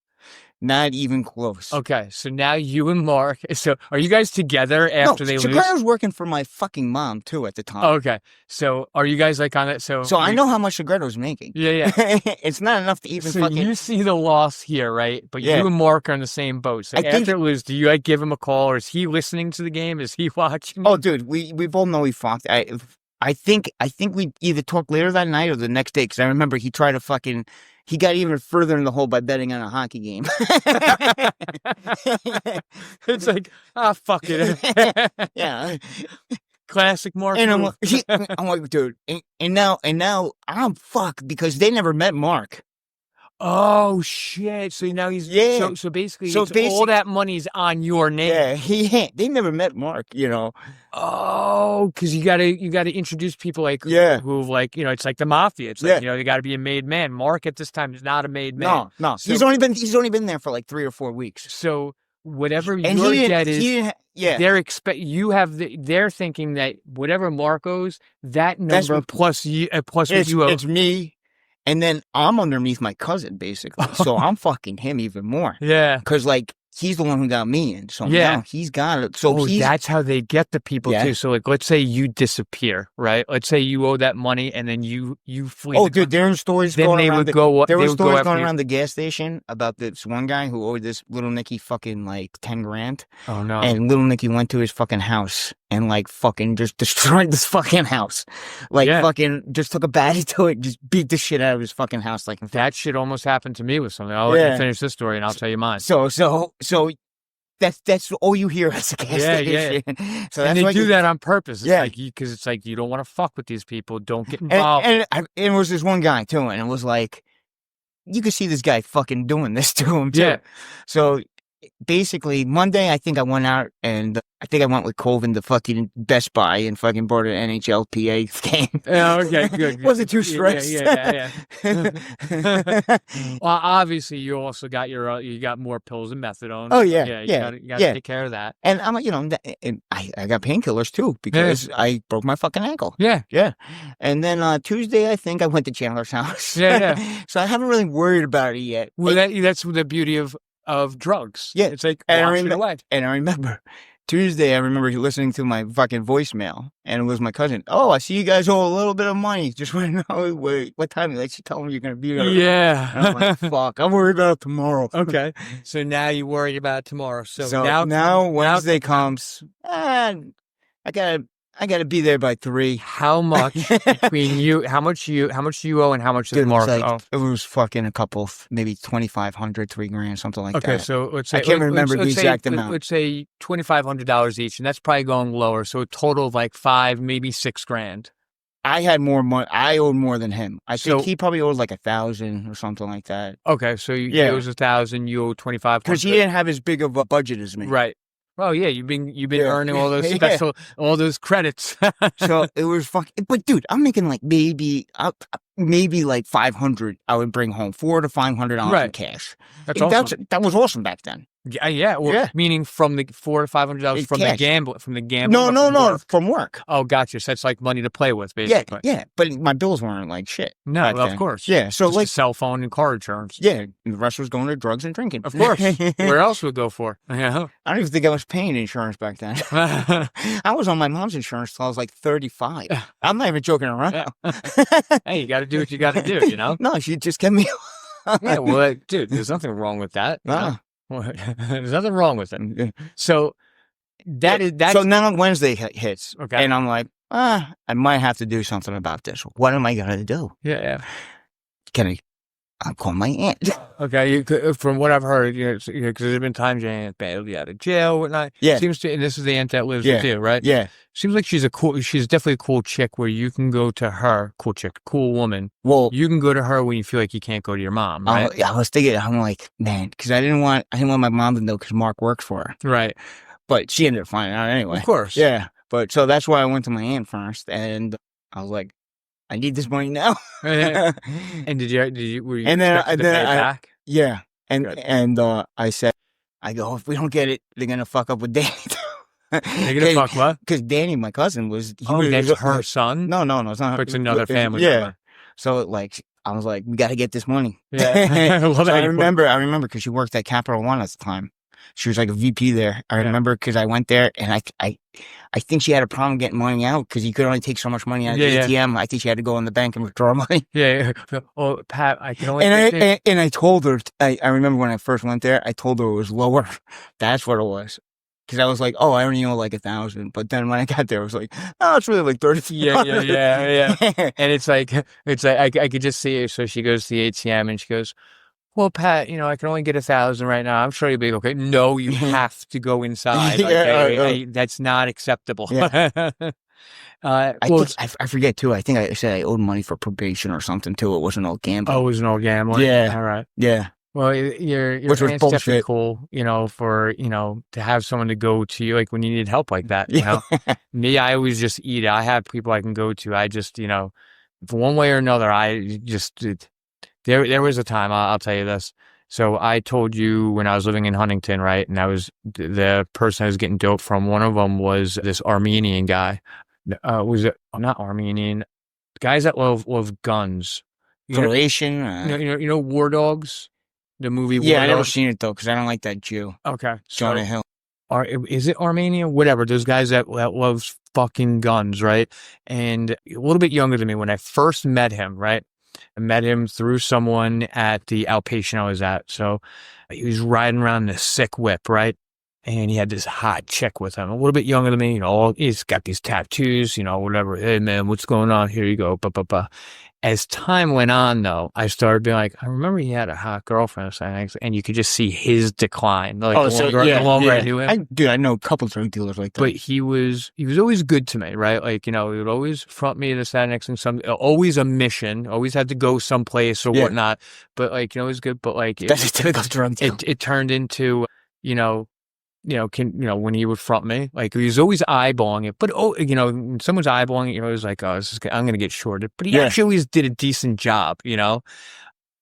Not even close. Okay, so now you and Mark. So are you guys together after they lose? I was working for my fucking mom too at the time. Okay, so are you guys like on it? So I know how much Segretto's making. Yeah. It's not enough to even. So you see the loss here, right? But you and Mark are in the same boat. So after it lose, do you give him a call, or is he listening to the game? Is he watching? Oh, dude, we both know he fucked. I think we either talked later that night or the next day, because I remember he tried to he got even further in the hole by betting on a hockey game. It's like, fuck it. Yeah. Classic Mark. And I'm like, dude, and now I'm fucked because they never met Mark. Oh shit! So now he's So basically, all that money's on your name. Yeah, they never met Mark. Oh, because you gotta introduce people who it's like the mafia. It's like you got to be a made man. Mark at this time is not a made man. No. So, he's only been there for like 3 or 4 weeks. So whatever your debt is, they're thinking that whatever Mark owes, that number plus what you owe. It's me. And then I'm underneath my cousin, basically. So I'm fucking him even more. Yeah. Because, he's the one who got me in. So now he's got it. So that's how they get the people, too. So, let's say you disappear, right? Let's say you owe that money and then you flee. Oh, dude, there were stories going around. There were stories going around the gas station about this one guy who owed this little Nicky fucking, 10 grand. Oh, no. And little Nicky went to his fucking house and, fucking just destroyed this fucking house. Fucking just took a baddie to it, just beat the shit out of his fucking house. That shit almost happened to me with something. I'll let you finish this story and I'll tell you mine. So that's all you hear at the gas station. Yeah. So and they do that on purpose. It's because it's like you don't want to fuck with these people. Don't get involved. And it was this one guy too, and it was like you could see this guy fucking doing this to him too. Yeah. So basically, Monday I think I went out and I think I went with Colvin to fucking Best Buy and fucking bought an NHLPA game. Oh, okay, good. Wasn't too stressed. Yeah. Well, obviously, you also got you got more pills and methadone. Oh yeah. You got to take care of that. And I'm and I got painkillers too because I broke my fucking ankle. Yeah. And then Tuesday I think I went to Chandler's house. Yeah. So I haven't really worried about it yet. Well, that's the beauty of drugs. Yeah, it's like washing away. And I remember Tuesday, I remember listening to my fucking voicemail, and it was my cousin. Oh, I see you guys owe a little bit of money. Just want to know what time you tell them you're going to be there. Yeah. And I'm like, fuck, I'm worried about tomorrow. Okay. So now you worried about tomorrow. So now Wednesday comes, and I gotta be there by 3. How much between you? How much do you owe, and how much does Mark owe? It was fucking a couple, maybe 2,500, $3,000, something like that. Okay, so let's say I can't remember the exact amount. Let's say $2,500 each, and that's probably going lower. So a total of like $5,000, maybe $6,000. I had more money. I owed more than him. I think he probably owed like 1,000 or something like that. Okay, so he owes 1,000. You owe 2,500 because he didn't have as big of a budget as me. Right. Well, yeah, you've been earning all those all those credits. So it was fucking. But dude, I'm making like maybe like 500. I would bring home $400 to $500 in cash. That's awesome. That was awesome back then. Yeah. Well, meaning from the $400 to $500 from the gamble. No, from work. Oh, gotcha. So that's like money to play with, basically. Yeah. But my bills weren't like shit. No, of course. Yeah. So just like cell phone and car insurance. Yeah, the rest was going to drugs and drinking. Of course. Where else would it go for? Yeah. I don't even think I was paying insurance back then. I was on my mom's insurance till I was like 35. I'm not even joking around. Hey, you got to do what you got to do, you know? No, she just kept me. Yeah, well, dude, there's nothing wrong with that. There's nothing wrong with it. So that's so now Wednesday hits, okay, and I'm like, I might have to do something about this. What am I gonna do? Yeah. I'll call my aunt. Okay, from what I've heard, because there's been times your aunt bailed you out of jail, whatnot. Yeah, seems to, and this is the aunt that lives with you, right? Yeah, seems like she's definitely a cool chick where you can go to her, cool woman. Well, you can go to her when you feel like you can't go to your mom, right? I was thinking, I'm like, man, because I didn't want my mom to know because Mark works for her, right? But she ended up finding out anyway. Of course, yeah. But so that's why I went to my aunt first, and I was like, I need this money now. And were you expected to pay it back? Yeah. And I said, if we don't get it, they're gonna fuck up with Danny. They're gonna fuck what? Because Danny, my cousin, was that's her son? No, it's not her. But it's another family member. So like I was like, we gotta get this money. Yeah. So I remember because she worked at Capital One at the time. She was like a VP there. I remember because I went there and I think she had a problem getting money out because you could only take so much money out of the ATM. I think she had to go in the bank and withdraw money. Yeah. Oh, Pat, I can only. And I told her. I remember when I first went there, I told her it was lower. That's what it was. Because I was like, I only owe like 1,000. But then when I got there, I was like, it's really like 30. Yeah. And it's like I could just see her. So she goes to the ATM and she goes, well, Pat, I can only get 1,000 right now. I'm sure you'll be okay. No, you have to go inside. That's not acceptable. Yeah. I forget too. I think I said I owed money for probation or something too. It wasn't all gambling. Oh, it wasn't all gambling. Yeah. All right. Yeah. Well, your which was definitely cool. For to have someone to go to, like when you need help like that. You know, me, I always just eat it. I have people I can go to. I just for one way or another, I just. There was a time, I'll tell you this. So I told you when I was living in Huntington, right? And I was the person I was getting dope from. One of them was this Armenian guy. Was it not Armenian? Guys that love guns. Croatian. You know War Dogs, the movie. War I never Dogs? seen it though because I don't like that Jew. Okay, Jonah Hill. Is it Armenia? Whatever. Those guys that loves fucking guns, right? And a little bit younger than me when I first met him, right? I met him through someone at the outpatient I was at. So he was riding around in a sick whip, right? And he had this hot chick with him, a little bit younger than me. He's got these tattoos, whatever. Hey, man, what's going on? Here you go. As time went on, though, I started being like, I remember he had a hot girlfriend, and you could just see his decline. Like, the longer I knew him. I know a couple drug dealers like that. But he was always good to me, right? Like, he would always front me this, that, next thing, always a mission, always had to go someplace or whatnot. But, like, it was good. But, like, that's a typical drug deal. It turned into, when he would front me, like he was always eyeballing it. But when someone's eyeballing it, you're always like, I'm going to get shorted. But he actually always did a decent job, And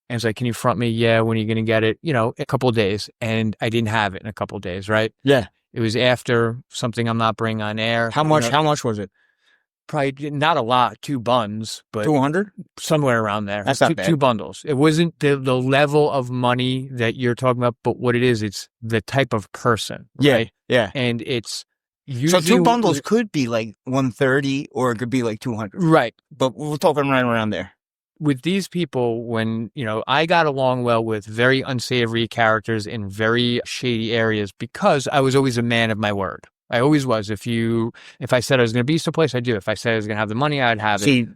it's like, can you front me? Yeah. When are you going to get it? A couple of days. And I didn't have it in a couple of days, right? Yeah. It was after something I'm not bringing on air. How much? How much was it? Probably not a lot, 2 buns, but 200, somewhere around there. That's not bad. 2 bundles. It wasn't the level of money that you're talking about, but what it is, it's the type of person. Right? Yeah. And it's So two bundles could be like 130 or it could be like 200. Right. But we're talking right around there. With these people, when, I got along well with very unsavory characters in very shady areas because I was always a man of my word. I always was. If I said I was going to be someplace, I'd do it. If I said I was going to have the money, I'd have it. See,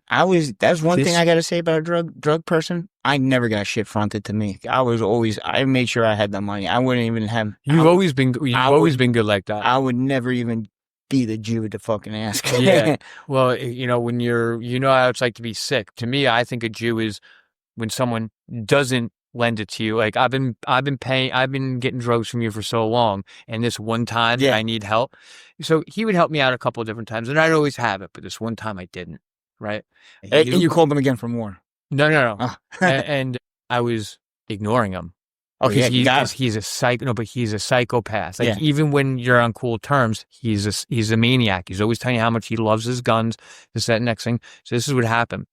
that's one thing I got to say about a drug person. I never got shit fronted to me. I made sure I had the money. I wouldn't even have. You've always been good like that. I would never even be the Jew to fucking ask. Yeah. Well, when how it's like to be sick. To me, I think a Jew is when someone doesn't lend it to you. Like I've been getting drugs from you for so long, and this one time I need help. So he would help me out a couple of different times, and I'd always have it, but this one time I didn't. Right? And you called him again for more. No. Oh. and I was ignoring him. Because he's a psych. No, but he's a psychopath. Like even when you're on cool terms, he's a maniac. He's always telling you how much he loves his guns. This, that, next thing. So this is what happened.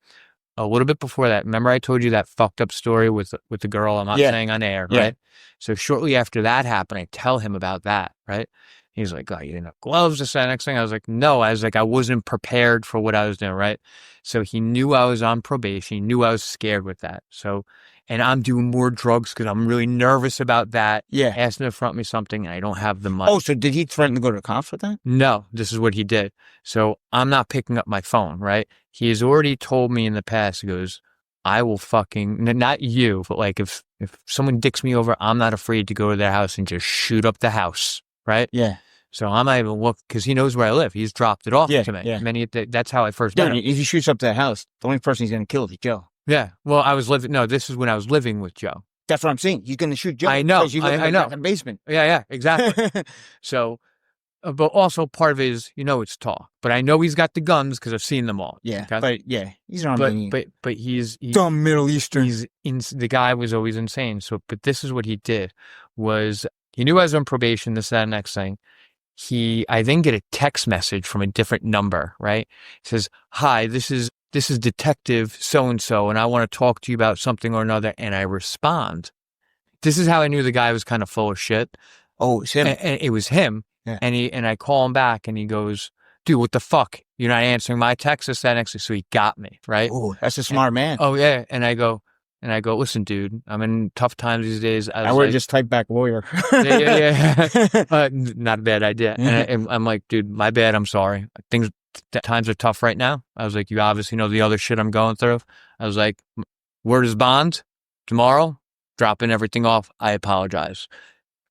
A little bit before that, remember I told you that fucked up story with the girl I'm not saying on air, right? So shortly after that happened, I tell him about that, right? He's like, oh, you didn't have gloves, this, that, next thing. I was like, no. I was like, I wasn't prepared for what I was doing, right? So he knew I was on probation. He knew I was scared with that. So, and I'm doing more drugs because I'm really nervous about that. Yeah. Asking to front me something, and I don't have the money. Oh, so did he threaten to go to cops with that? No, this is what he did. So I'm not picking up my phone, right? He has already told me in the past, he goes, I will fucking, not you, but like if someone dicks me over, I'm not afraid to go to their house and just shoot up the house, right? Yeah. So I'm not even look because he knows where I live. He's dropped it off to me. Yeah. That's how I first met him. If he shoots up that house, the only person he's going to kill is Joe. Yeah. Well, this is when I was living with Joe. That's what I'm saying. He's going to shoot Joe. I know. Because you live in the basement. Yeah, exactly. So, but also part of it is, it's talk. But I know he's got the guns because I've seen them all. Yeah. Okay? But he's an Armenian. But he's dumb Middle Eastern. The guy was always insane. So, but this is what he did was he knew I was on probation, this, that, next thing. I then get a text message from a different number, right? It says, hi, this is Detective so-and-so, and I want to talk to you about something or another. And I respond. This is how I knew the guy was kind of full of shit. Oh, it's him. And it was him. Yeah. And I call him back and he goes, dude, what the fuck? You're not answering my text, this, that, next. So he got me, right? Oh, that's a smart man. Oh, yeah. And I go, listen, dude, I'm in tough times these days. I would just type back lawyer. Yeah. Not a bad idea. And I'm like, dude, my bad. I'm sorry. Times are tough right now. I was like, you obviously know the other shit I'm going through. I was like, word is bond. Tomorrow, dropping everything off. I apologize.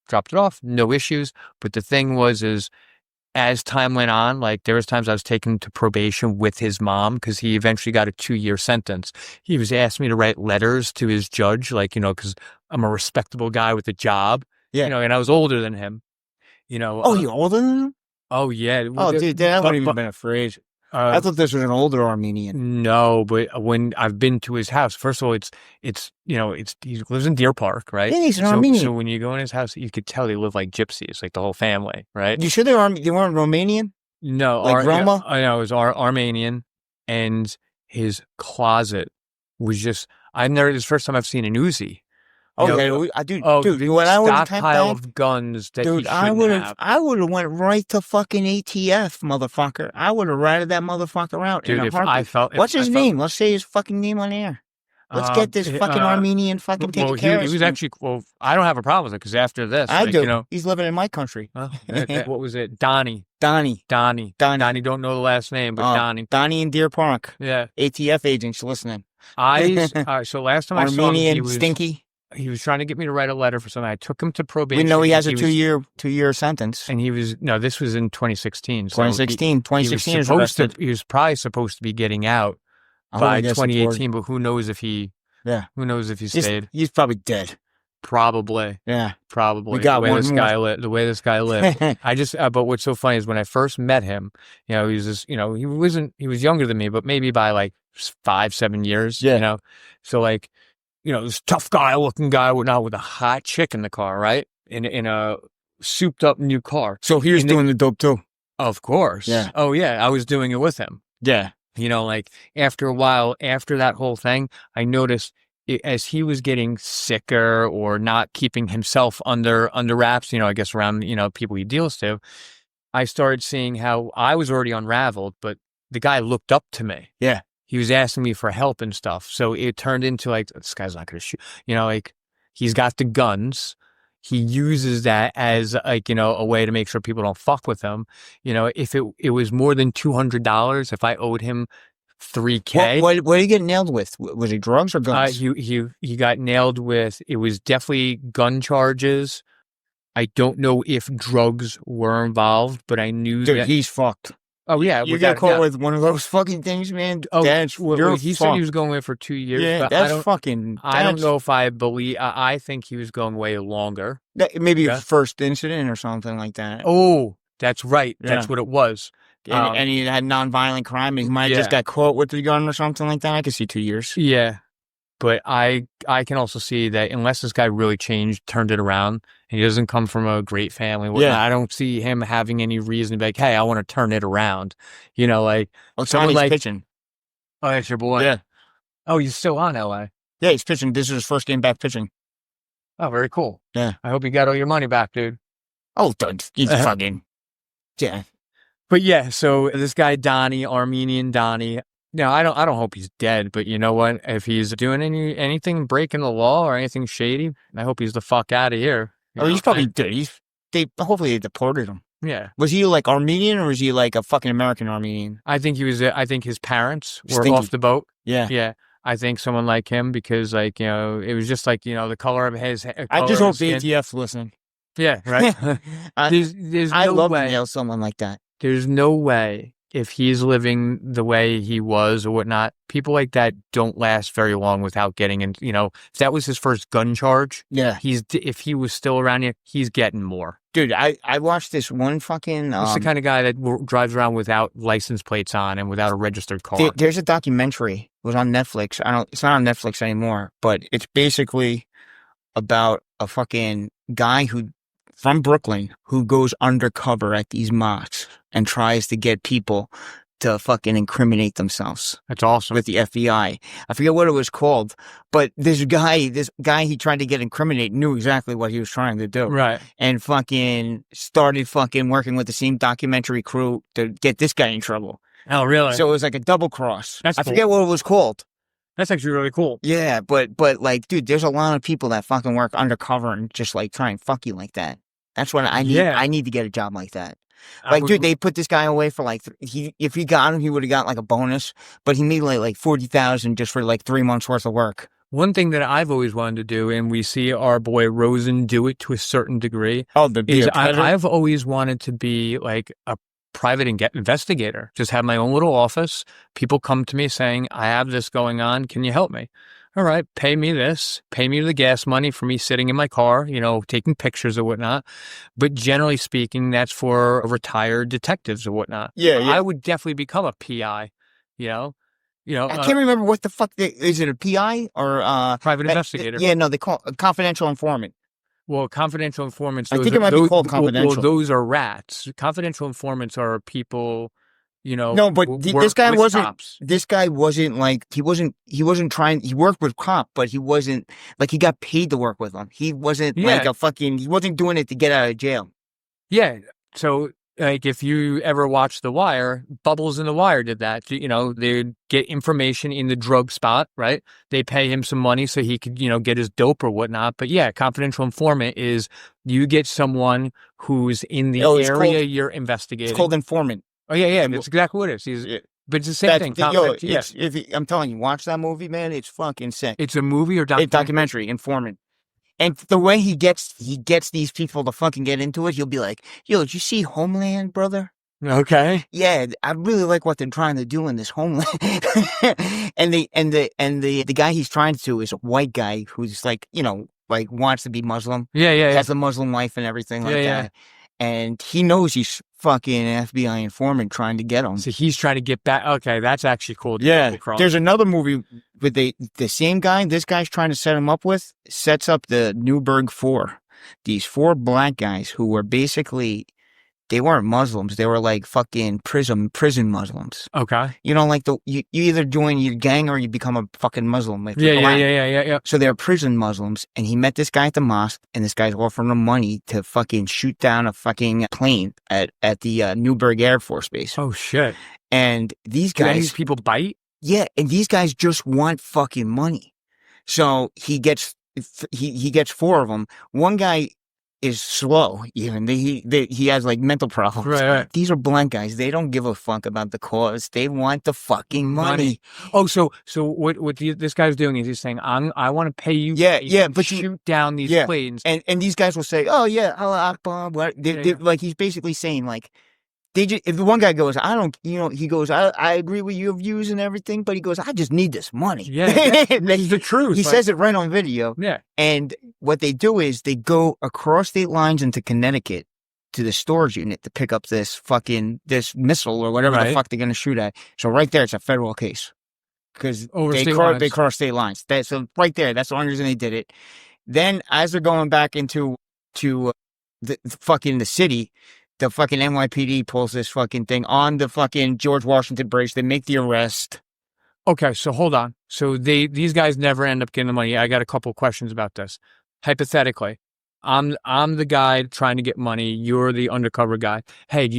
Dropped it off. No issues. But the thing was, as time went on, like there was times I was taken to probation with his mom because he eventually got a 2-year sentence. He was asking me to write letters to his judge, like, because I'm a respectable guy with a job, and I was older than him, Oh, you're older than him? Oh, yeah. Oh, dude, that wouldn't even been a phrase. I thought this was an older Armenian. No, but when I've been to his house, first of all, he lives in Deer Park, right? Yeah, he's an Armenian. So when you go in his house, you could tell they live like gypsies, like the whole family, right? You sure they weren't Romanian? No, like Roma? I know it was Armenian, and his closet was just. This is the first time I've seen an Uzi. Okay, dude, when I would have stockpile of guns that dude, he shouldn't have. I would have went right to fucking ATF, motherfucker. I would have ratted that motherfucker out in a heartbeat. What's his name? Let's say his fucking name on air. Let's get this fucking Armenian fucking taken care of. He was actually, I don't have a problem with it because after this, I do. He's living in my country. What was it? Donnie. Don't know the last name, but Donnie. Donnie in Deer Park. Yeah. ATF agents listening. So last time I saw him, he was stinky. He was trying to get me to write a letter for something. I took him to probation. We know he has a 2-year sentence. And this was in 2016. So 2016 is arrested. He was probably supposed to be getting out by 2018, but who knows if he stayed. He's probably dead. Probably. Yeah. Probably. We got the way this guy lived. But what's so funny is when I first met him, he was this, he was younger than me, but maybe by like 5-7 years, So like, this tough guy looking guy with a hot chick in the car, right? In a souped up new car. So he was doing the dope too. Of course. Yeah. Oh yeah. I was doing it with him. Yeah. Like after a while, after that whole thing, I noticed as he was getting sicker or not keeping himself under wraps, I guess around, people he deals to, I started seeing how I was already unraveled, but the guy looked up to me. Yeah. He was asking me for help and stuff. So it turned into like, this guy's not going to shoot. Like he's got the guns. He uses that as like, a way to make sure people don't fuck with him. If it was more than $200, if I owed him $3K. What did he get nailed with? Was it drugs or guns? He got nailed with, it was definitely gun charges. I don't know if drugs were involved, but I knew Dude, that he's fucked. Oh yeah, you got caught with one of those fucking things, man. Oh, you're he said he was going away for 2 years. Yeah, but I don't know if I believe. I think he was going way longer. Maybe his first incident or something like that. Oh, that's right. Yeah. That's what it was. And he had nonviolent crime, and he might have just got caught with the gun or something like that. I could see 2 years. Yeah, but I can also see that unless this guy really turned it around, and he doesn't come from a great family. I don't see him having any reason to be like, hey, I want to turn it around. Someone like pitching. Oh, that's your boy. Yeah. Oh, he's still on LA. Yeah, he's pitching. This is his first game back pitching. Oh, very cool. Yeah. I hope you got all your money back, dude. Oh, dude, he's fucking. Yeah. But yeah, so this guy Donnie, Armenian Donnie. No, I don't hope he's dead, but you know what? If he's doing anything breaking the law or anything shady, I hope he's the fuck out of here. He's probably dead. Hopefully they deported him. Yeah. Was he like Armenian or was he like a fucking American Armenian? I think he was. I think his parents were off the boat. Yeah. Yeah. I think someone like him because it was just like, the color of his hair. I just hope the ATF's listening. Yeah, right. There's I no love way. to nail someone like that. There's no way if he's living the way he was or whatnot, people like that don't last very long without getting in. If that was his first gun charge, if he was still around here, he's getting more. Dude, I watched this one fucking. He's the kind of guy that drives around without license plates on and without a registered car. There's a documentary. It was on Netflix. It's not on Netflix anymore, but it's basically about a fucking guy from Brooklyn who goes undercover at these mosques and tries to get people to fucking incriminate themselves. That's awesome. With the FBI. I forget what it was called, but this guy he tried to get incriminated knew exactly what he was trying to do. Right. And fucking started fucking working with the same documentary crew to get this guy in trouble. Oh, really? So it was like a double cross. That's I cool. forget what it was called. That's actually really cool. Yeah, but like, dude, there's a lot of people that fucking work undercover and just like try and fuck you like that. That's what I need. Yeah. I need to get a job like that. Like, dude, they put this guy away for like, if he got him, he would have got like a bonus, but he made like $40,000 just for like 3 months worth of work. One thing that I've always wanted to do, and we see our boy Rosen do it to a certain degree, I've always wanted to be like a private investigator. Just have my own little office. People come to me saying, I have this going on. Can you help me? All right, pay me this. Pay me the gas money for me sitting in my car, taking pictures or whatnot. But generally speaking, that's for retired detectives or whatnot. Yeah. I would definitely become a PI, I can't remember what the fuck, is it a PI or private investigator? Yeah, no, they call it a confidential informant. Well, confidential informants. I think it might be called confidential. Well, those are rats. Confidential informants are people, No, but this guy wasn't. Cops. This guy wasn't like he wasn't trying. He worked with cop, but he wasn't like he got paid to work with them. He wasn't like a fucking. He wasn't doing it to get out of jail. Yeah. So, like, if you ever watched The Wire, Bubbles in The Wire did that. They'd get information in the drug spot, right? They pay him some money so he could, get his dope or whatnot. But yeah, confidential informant is you get someone who's in the area you're investigating. It's called informant. Oh, yeah. That's exactly what it is. But it's the same thing. I'm telling you, watch that movie, man. It's fucking sick. It's a movie or documentary? Documentary, Informant. And the way he gets these people to fucking get into it, he'll be like, yo, did you see Homeland, brother? Okay. Yeah, I really like what they're trying to do in this Homeland. and the guy he's trying to is a white guy who's like, like wants to be Muslim. Yeah. Has a Muslim wife and everything like that. And he knows he's fucking an FBI informant trying to get him. So he's trying to get back. Okay, that's actually cool. Yeah. There's another movie with the same guy this guy's trying to set him up with, sets up the Newburgh 4. These 4 black guys who were basically, they weren't Muslims. They were like fucking prison Muslims. Okay. You know, like you either join your gang or you become a fucking Muslim. Like Yeah. So they're prison Muslims, and he met this guy at the mosque, and this guy's offering him money to fucking shoot down a fucking plane at the Newburgh Air Force Base. Oh shit! And these Do guys, these people bite? yeah, and these guys just want fucking money. So he gets 4 of them. One guy is slow, even he has like mental problems. Right. These are blank guys. They don't give a fuck about the cause. They want the fucking money. Oh, so what this guy's doing is he's saying, I want to pay you. But shoot down these planes. And these guys will say, oh yeah, Allah Akbar. Like he's basically saying like. If the one guy goes, he goes, I agree with your views and everything, but he goes, I just need this money. Yeah. That's the truth. He says it right on video. Yeah. And what they do is they go across state lines into Connecticut to the storage unit to pick up this missile or whatever the fuck they're going to shoot at. So right there, it's a federal case. Because they cross state lines. So right there, that's the only reason they did it. Then as they're going back into the city, the fucking NYPD pulls this fucking thing on the fucking George Washington Bridge. They make the arrest. Okay, so hold on. So these guys never end up getting the money. I got a couple of questions about this. Hypothetically, I'm the guy trying to get money. You're the undercover guy. Hey,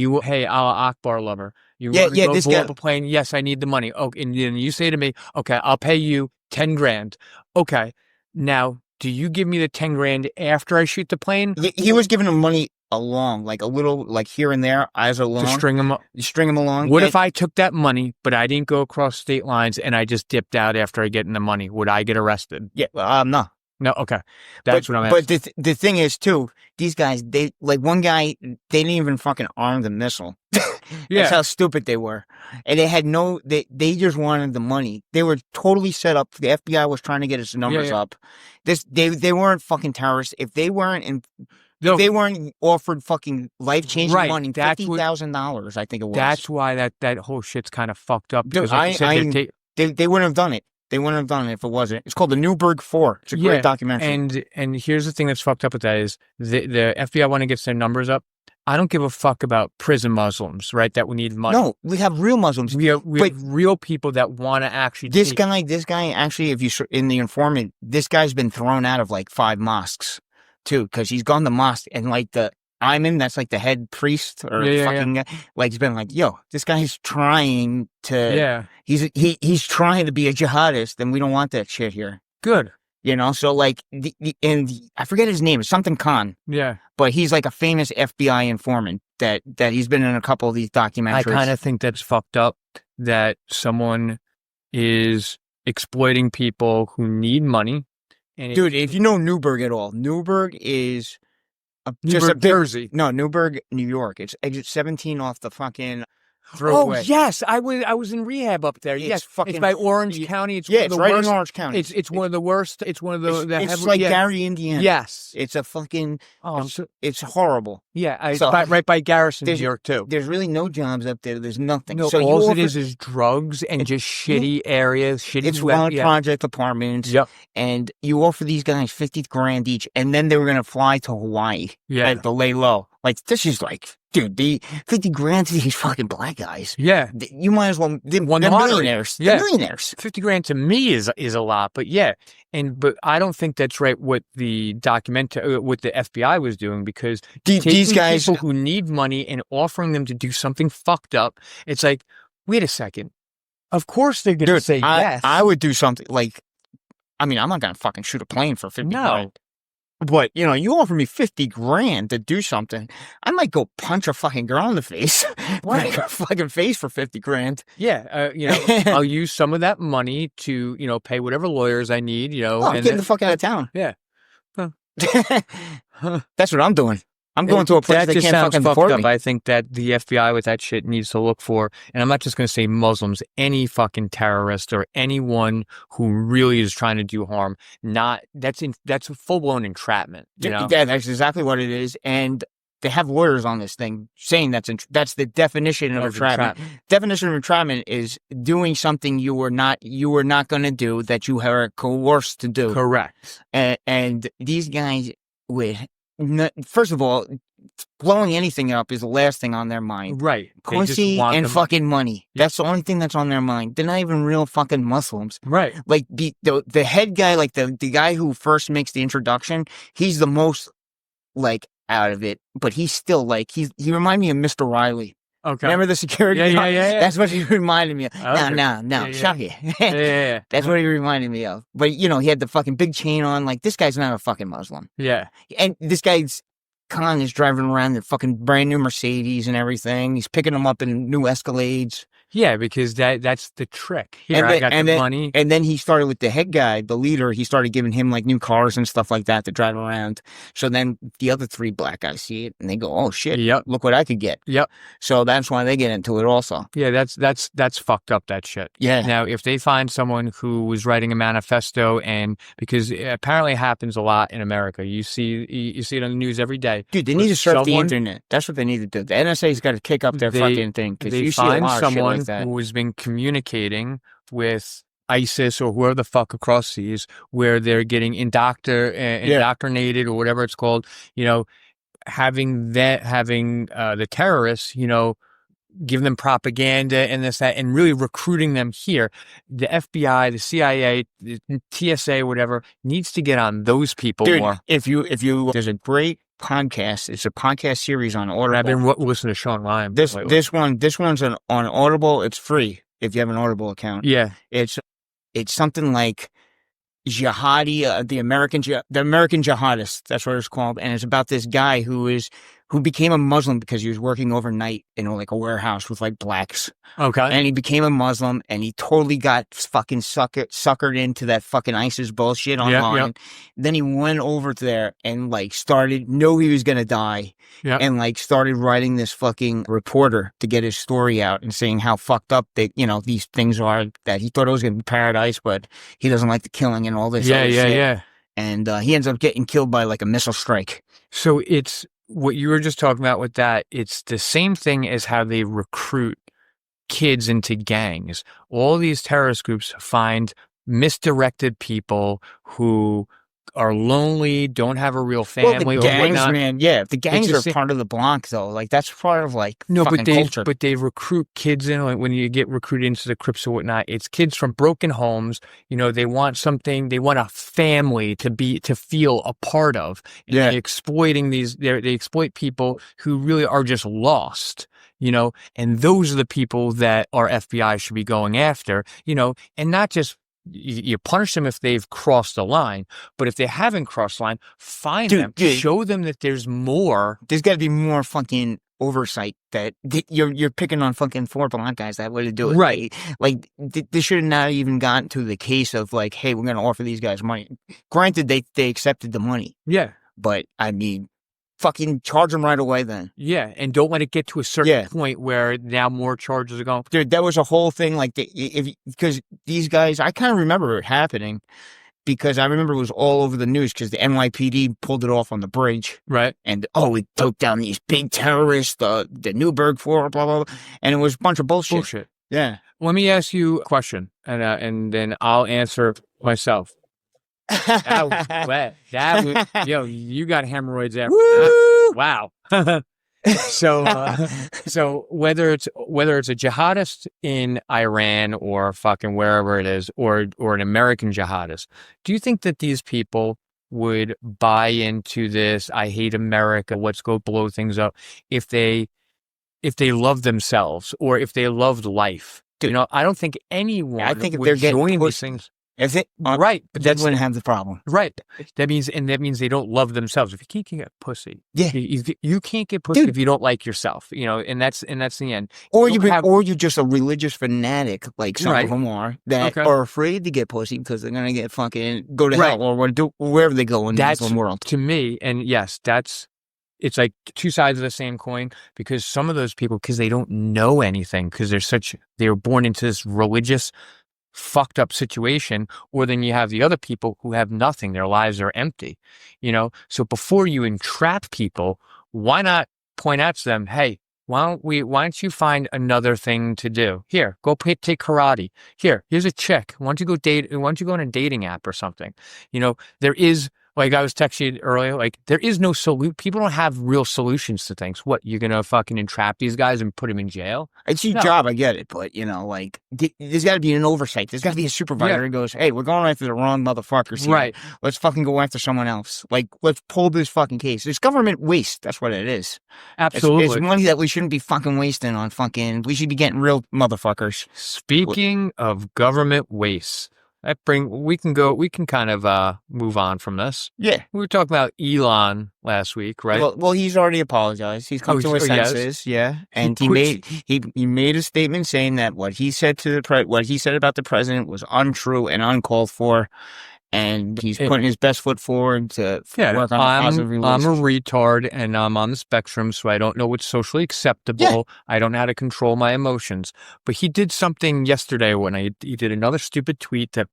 Allah Akbar lover. You want to blow up a plane? Yes, I need the money. Okay, and then you say to me, okay, I'll pay you 10 grand. Okay, now do you give me the 10 grand after I shoot the plane? He was giving him money along, like a little, like here and there, as along. To string him along. What if I took that money, but I didn't go across state lines and I just dipped out after I get in the money? Would I get arrested? Yeah, no. No, okay. That's what I'm asking. But the thing is, too, these guys, one guy, they didn't even fucking arm the missile. That's how stupid they were. And they had they just wanted the money. They were totally set up. The FBI was trying to get its numbers up. They weren't fucking terrorists. If they weren't they weren't offered fucking life-changing money, $50,000, I think it was. That's why that whole shit's kind of fucked up. Because they wouldn't have done it. They wouldn't have done it if it wasn't. It's called the Newburgh 4. It's a great documentary. And here's the thing that's fucked up with that is the FBI, when it gets their numbers up, I don't give a fuck about prison Muslims, right, that we need money. No, we have real Muslims. We have real people that want to actually This guy, actually, if you in the informant, this guy's been thrown out of like 5 mosques, too, because he's gone to mosque and like the Ayman, that's like the head priest or like he's been like, yo, this guy's trying to he's trying to be a jihadist and we don't want that shit here. Good. You know, so like and I forget his name, it's something Khan. Yeah. But he's like a famous FBI informant that he's been in a couple of these documentaries. I kind of think that's fucked up that someone is exploiting people who need money. And dude, if you know Newburgh at all, Newburgh is Jersey. No, Newburgh, New York. It's exit 17 off the fucking throughtway. Oh yes, I was in rehab up there. It's by Orange County. It's it's right in Orange County. It's one of the worst. It's one of the. It's like Gary, Indiana. Yes, it's a fucking. It's horrible. Yeah, right by Garrison, New York too. There's really no jobs up there. There's nothing. No, so all it is drugs and just shitty areas. It's one project apartments. Yep. And you offer these guys 50 grand each, and then they were gonna fly to Hawaii. Yeah. To lay low. Like this is like. Dude, the 50 grand to these fucking black guys. Yeah. You might as well, they're millionaires. Yeah. They're millionaires. 50 grand to me is a lot, but yeah. But I don't think that's right what the what the FBI was doing, because these guys, people who need money and offering them to do something fucked up, it's like, wait a second. Of course they're going to say yes. I would do something like, I mean, I'm not going to fucking shoot a plane for 50 grand. But, you know, you offer me 50 grand to do something, I might go punch a fucking girl in the face. Break her fucking face for 50 grand. Yeah. You know, I'll use some of that money to, you know, pay whatever lawyers I need, you know. I'm getting the fuck out of town. Yeah. That's what I'm doing. I'm going to a place that can't fucking afford me. I think that the FBI with that shit needs to look for, and I'm not just going to say Muslims, any fucking terrorist or anyone who really is trying to do harm. That's a full-blown entrapment. You know? Yeah, that's exactly what it is. And they have lawyers on this thing saying that's the definition of entrapment. Definition of entrapment is doing something you were not going to do that you were coerced to do. Correct. And these guys first of all, blowing anything up is the last thing on their mind. Right. Pussy and fucking money. That's the only thing that's on their mind. They're not even real fucking Muslims. Right. Like the head guy, like the guy who first makes the introduction, he's the most like out of it, but he's still like he reminded me of Mr. Riley. Okay. Remember the security guard? Yeah. That's what he reminded me of. No, shut it. Yeah. That's what he reminded me of. But, he had the fucking big chain on. Like, this guy's not a fucking Muslim. Yeah. And this guy's Khan is driving around the fucking brand new Mercedes and everything. He's picking them up in new Escalades. Yeah, because that's the trick. Here, I got the money. And then he started with the head guy, the leader. He started giving him like new cars and stuff like that to drive around. So then the other three black guys see it and they go, "Oh shit! Yep. Look what I could get." Yep. So that's why they get into it also. Yeah, that's fucked up. That shit. Yeah. Now, if they find someone who was writing a manifesto, and because it apparently happens a lot in America, you see it on the news every day. Dude, they need to surf the internet. That's what they need to do. The NSA's got to kick up their fucking thing because you see a lot of shit like that. Who has been communicating with ISIS or whoever the fuck across seas, where they're getting indoctrinated or whatever it's called, having the terrorists, give them propaganda and this, that, and really recruiting them here. The FBI, the CIA, the TSA, whatever, needs to get on those people more. If you, there's a great podcast. It's a podcast series on Audible. I've been listening to Sean Ryan. This one's on Audible. It's free if you have an Audible account. Yeah. It's something like Jihadi, the American Jihadist. That's what it's called. And it's about this guy who became a Muslim because he was working overnight in like a warehouse with like blacks. Okay. And he became a Muslim and he totally got fucking suckered into that fucking ISIS bullshit online. Yep. Then he went over there and like knew he was going to die. Yep. And like started writing this fucking reporter to get his story out and saying how fucked up these things are, that he thought it was going to be paradise, but he doesn't like the killing and all this other shit. Yeah. And he ends up getting killed by like a missile strike. So it's what you were just talking about with that. It's the same thing as how they recruit kids into gangs. All these terrorist groups find misdirected people who are lonely, don't have a real family, the gangs, or whatnot. Man, yeah, the gangs are part of the block, though. Like that's part of like culture. But they recruit kids in. Like when you get recruited into the Crips or whatnot, it's kids from broken homes. They want something. They want a family to feel a part of. And they're exploiting these. They exploit people who really are just lost. And those are the people that our FBI should be going after. And not just. You punish them if they've crossed the line, but if they haven't crossed the line, find them, show them that there's more. There's got to be more fucking oversight that you're picking on fucking 4 black guys that way to do it. Right. Like this should have not even gotten to the case of like, hey, we're going to offer these guys money. Granted, they accepted the money. Yeah. But I mean, fucking charge them right away then. Yeah, and don't let it get to a certain point where now more charges are going. Dude, that was a whole thing like because these guys, I kind of remember it happening because I remember it was all over the news because the NYPD pulled it off on the bridge. Right. And, we took down these big terrorists, the Newburgh 4, blah, blah, blah. And it was a bunch of bullshit. Yeah. Let me ask you a question and then I'll answer myself. You got hemorrhoids after that. Wow. So whether it's a jihadist in Iran or fucking wherever it is, or an American jihadist, do you think that these people would buy into this "I hate America, let's go blow things up" if they love themselves or if they loved life? Dude, I don't think anyone if would they're join these things. Is it? Right. But that wouldn't have the problem. Right. That means they don't love themselves. If you can't get pussy, yeah, you can't get pussy if you don't like yourself, and that's the end. Or you're just a religious fanatic, like some of them are, that are afraid to get pussy because they're going to get fucking, go to hell or do wherever they go in this world. To me, and yes, it's like two sides of the same coin, because some of those people, because they don't know anything, because they were born into this religious fucked up situation, or then you have the other people who have nothing, their lives are empty, so before you entrap people, why not point out to them, hey, why don't you find another thing to do? Here, go take karate. Here's a chick. Why don't you go on a dating app or something? There is Like I was texting you earlier, like there is no people don't have real solutions to things. What, you're going to fucking entrap these guys and put them in jail? It's your job, I get it, but like there's got to be an oversight. There's got to be a supervisor who goes, "Hey, we're going after the wrong motherfuckers here. Right. Let's fucking go after someone else. Like, let's pull this fucking case. It's government waste. That's what it is. Absolutely. It's money that we shouldn't be fucking wasting on we should be getting real motherfuckers." Speaking of government waste, we can kind of move on from this. Yeah. We were talking about Elon last week, right? Well, he's already apologized. He's come to his senses, and he made a statement saying that what he said about the president was untrue and uncalled for. And he's putting his best foot forward to work on a positive relationship. I'm a retard, and I'm on the spectrum, so I don't know what's socially acceptable. Yeah. I don't know how to control my emotions. But he did something yesterday when he did another stupid tweet that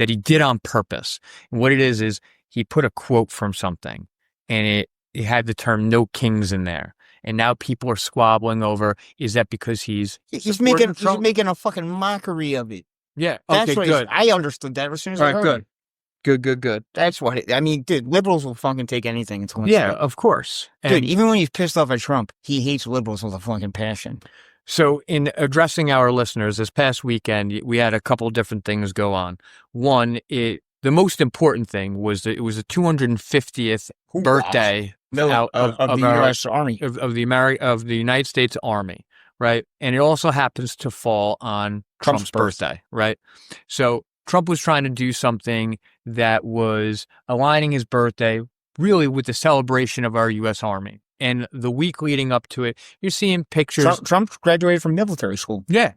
he did on purpose. And what it is he put a quote from something, and it had the term "no kings" in there. And now people are squabbling over, is that because he's making a fucking mockery of it? Yeah. That's okay, good. I understood that as soon as I heard it. Good. That's what dude, liberals will fucking take anything until it's right. Of course. Dude, even when he's pissed off at Trump, he hates liberals with a fucking passion. So in addressing our listeners, this past weekend, we had a couple different things go on. One, the most important thing was that it was the 250th birthday of the U.S. Army. Of the United States Army, right? And it also happens to fall on Trump's birthday, right? So Trump was trying to do something that was aligning his birthday really with the celebration of our U.S. Army. And the week leading up to it, you're seeing pictures. Trump graduated from military school. Yeah.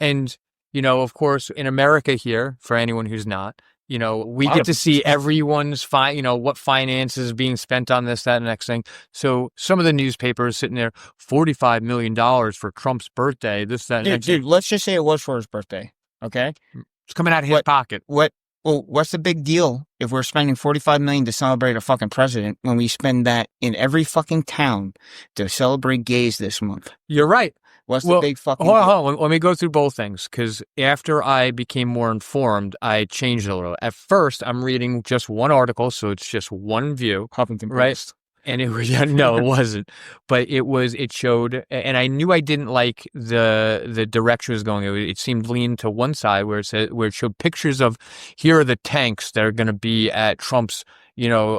And, of course, in America here, for anyone who's not, we get to see everyone's what finances is being spent on this, that, and the next thing. So some of the newspapers sitting there, $45 million for Trump's birthday, this, that, and next thing. Dude, let's just say it was for his birthday, okay? It's coming out of his pocket. What's the big deal if we're spending $45 million to celebrate a fucking president when we spend that in every fucking town to celebrate gays this month? You're right. What's the big fucking deal? Hold on. Let me go through both things, because after I became more informed, I changed it a little. At first, I'm reading just one article, so it's just one view. Huffington Post. Right? And it was, no, it wasn't. But it showed, and I knew I didn't like the direction it was going. It seemed leaned to one side where it showed pictures of, here are the tanks that are going to be at Trump's,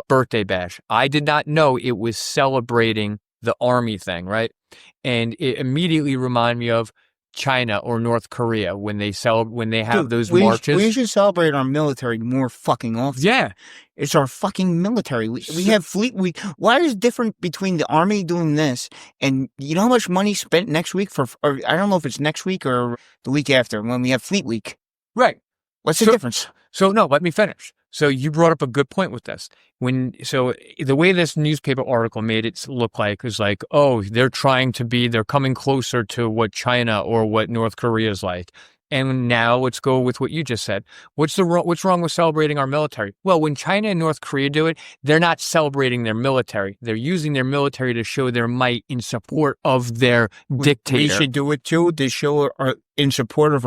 birthday bash. I did not know it was celebrating the army thing, right? And it immediately reminded me of China or North Korea when they have those marches. We should celebrate our military more fucking often. Yeah. It's our fucking military. We have fleet week. Why is it different between the army doing this and you know how much money spent next week or I don't know if it's next week or the week after when we have fleet week. Right. What's the difference? So no, let me finish. So you brought up a good point with this. So the way this newspaper article made it look like was like, oh, they're coming closer to what China or what North Korea is like. And now let's go with what you just said. What's wrong with celebrating our military? Well, when China and North Korea do it, they're not celebrating their military. They're using their military to show their might in support of their dictator. We should do it too, to show in support of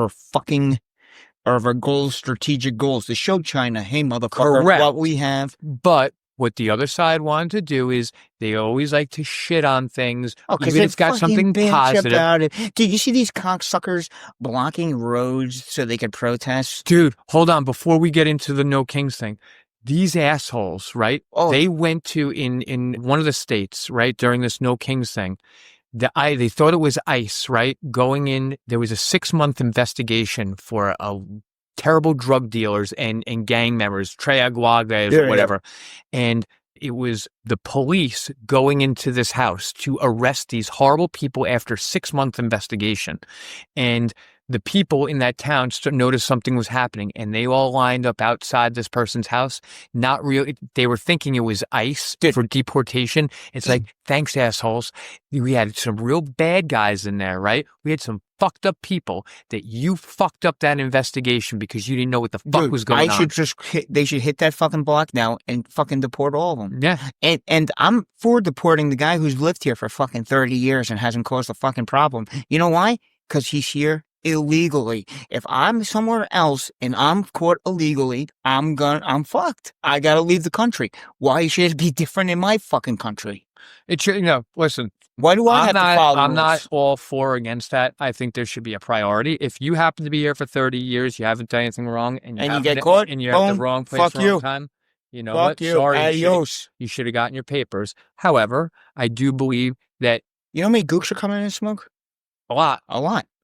our goals, strategic goals, to show China, hey, motherfucker, what we have. But what the other side wanted to do is they always like to shit on things, even if it's got something positive. About it. Dude, you see these cocksuckers blocking roads so they could protest? Dude, hold on. Before we get into the No Kings thing, these assholes, right? Oh. They went to, in one of the states, right, during this No Kings thing, they thought it was ICE, right? Going in, there was a 6-month investigation for terrible drug dealers and gang members, Trey Aguaga or whatever. Yeah. And it was the police going into this house to arrest these horrible people after 6-month investigation. And the people in that town noticed something was happening, and they all lined up outside this person's house. Not really. They were thinking it was ICE for deportation. It's like, thanks, assholes. We had some real bad guys in there, right? We had some fucked up people that you fucked up that investigation because you didn't know what the fuck was going on. They should hit that fucking block now and fucking deport all of them. Yeah. And I'm for deporting the guy who's lived here for fucking 30 years and hasn't caused a fucking problem. You know why? Because he's here illegally. If I'm somewhere else and I'm caught illegally, I'm fucked. I gotta leave the country. Why should it be different in my fucking country? It should, listen. Why do I have to follow I'm rules? not all for or against that. I think there should be a priority. If you happen to be here for 30 years, you haven't done anything wrong, and you get caught, and you're at the wrong place, fuck wrong you. time, you know Fuck what? you. Sorry, Adios. you should have gotten your papers. However, I do believe that you know how many gooks are coming in and smoke? A lot.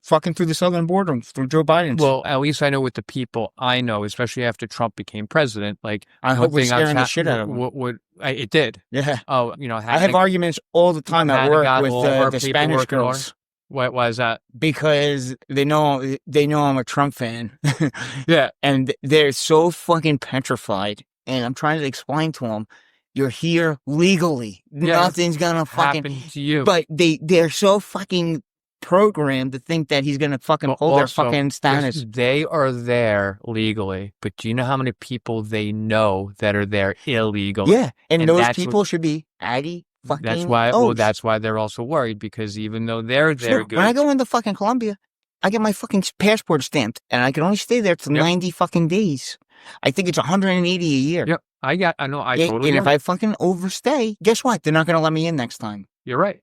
Fucking through the southern border, through Joe Biden's. Well, at least I know with the people I know, especially after Trump became president. Like, I hope we're scaring the shit out of them. It did. Yeah. Oh, I have arguments all the time at work with the Spanish girls. Why is that? Because they know I'm a Trump fan. Yeah. And they're so fucking petrified. And I'm trying to explain to them, you're here legally. Yeah, nothing's gonna fucking happen to you. But they're so fucking programmed to think that he's gonna fucking hold their fucking status. They are there legally, but do you know how many people they know that are there illegally? Yeah, and those people should be Aggie. That's why. Well, that's why they're also worried, because even though they're there, when I go into fucking Colombia, I get my fucking passport stamped, and I can only stay there for 90 fucking days. I think it's 180 a year. Yep, I totally. And if I fucking overstay, guess what? They're not gonna let me in next time. You're right.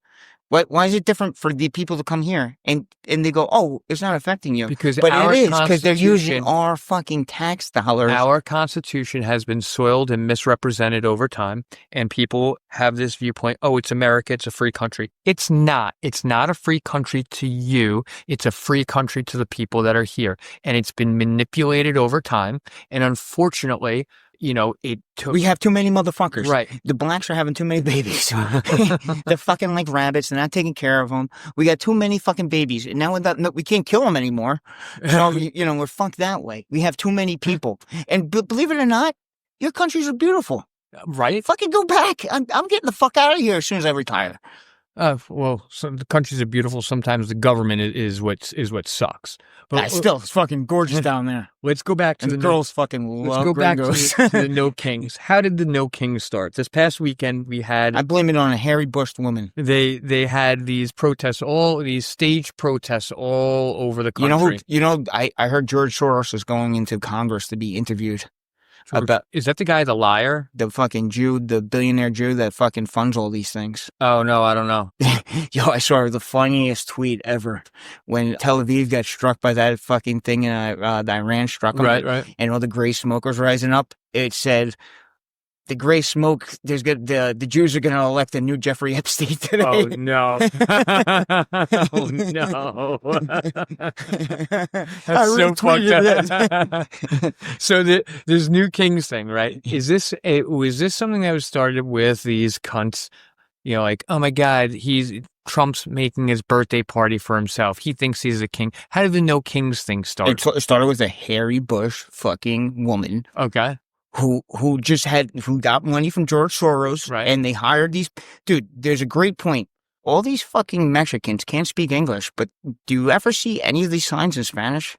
Why is it different for the people to come here and they go, oh, it's not affecting you? But it is, because they're using our fucking tax dollars. Our Constitution has been soiled and misrepresented over time, and people have this viewpoint, oh, it's America, it's a free country. It's not. It's not a free country to you. It's a free country to the people that are here, and it's been manipulated over time, and unfortunately, it took... We have too many motherfuckers. Right. The blacks are having too many babies. They're fucking like rabbits. They're not taking care of them. We got too many fucking babies. And now we can't kill them anymore. So, we're fucked that way. We have too many people. And believe it or not, your countries are beautiful. Right? Fucking go back. I'm getting the fuck out of here as soon as I retire. Well, the countries are beautiful. Sometimes the government is what sucks. But it's fucking gorgeous down there. Let's go back to the girls. Fucking love. Let's go gringos. back to the No Kings. How did the No Kings start? This past weekend we had. I blame it on a hairy bushed woman. They had these protests, these stage protests all over the country. I heard George Soros is going into Congress to be interviewed. Is that the guy, the liar? The fucking Jew, the billionaire Jew that fucking funds all these things. Oh, no, I don't know. Yo, I saw the funniest tweet ever when Tel Aviv got struck by that fucking thing and Iran struck them. Right. And all the gray smoke was rising up. It said, the gray smoke, the Jews are going to elect a new Jeffrey Epstein today. Oh, no. Oh, no. That's so fucked up. So this New Kings thing, right? Was this something that was started with these cunts? Like, oh my God, Trump's making his birthday party for himself. He thinks he's a king. How did the No Kings thing start? It started with a hairy bush fucking woman. Okay. Who got money from George Soros, right? And they hired these... Dude, there's a great point. All these fucking Mexicans can't speak English, but do you ever see any of these signs in Spanish?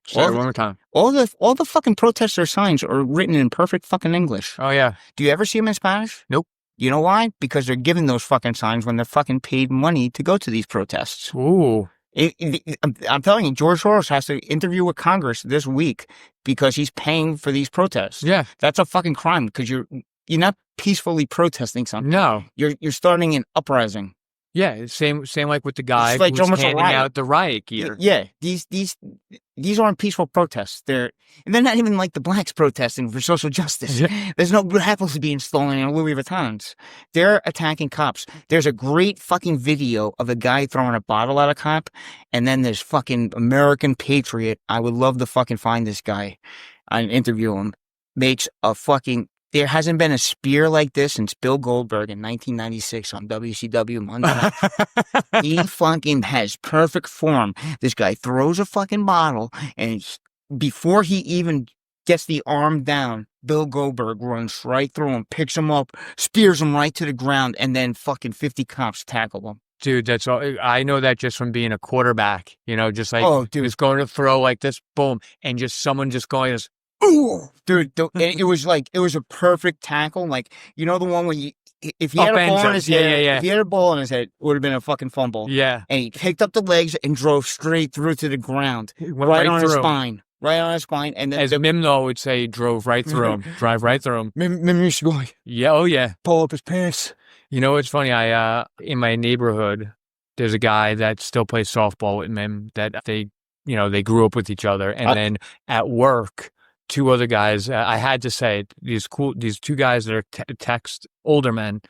Say it one more time. All the fucking protester signs are written in perfect fucking English. Oh, yeah. Do you ever see them in Spanish? Nope. You know why? Because they're giving those fucking signs when they're fucking paid money to go to these protests. Ooh. I'm telling you, George Soros has to interview with Congress this week because he's paying for these protests. Yeah. That's a fucking crime because you're not peacefully protesting something. No. You're starting an uprising. Yeah, same like with the guy like who's handing out the riot gear. Yeah, these aren't peaceful protests. They're not even like the blacks protesting for social justice. Yeah. There's no apples being stolen in Louis Vuittons. They're attacking cops. There's a great fucking video of a guy throwing a bottle at a cop, and then there's fucking American Patriot. I would love to fucking find this guy and interview him. Makes a fucking... There hasn't been a spear like this since Bill Goldberg in 1996 on WCW Monday. He fucking has perfect form. This guy throws a fucking bottle, and before he even gets the arm down, Bill Goldberg runs right through him, picks him up, spears him right to the ground, and then fucking 50 cops tackle him. Dude, that's all. I know that just from being a quarterback. Just like, oh, dude, it's going to throw like this, boom, and just someone just going this. Ooh, dude, it was a perfect tackle. Like, the one where if he had a ball in his head, yeah. if he had a ball in his head, it would have been a fucking fumble. Yeah. And he picked up the legs and drove straight through to the ground, right on his spine. Right on his spine. And then as Mimno would say, drove right through him. Drive right through him. Mim used to go like, yeah, oh yeah. Pull up his pants. You know, it's funny. I in my neighborhood, there's a guy that still plays softball with Mim that they grew up with each other. And then at work, two other guys, I had to say, these two guys that are older men,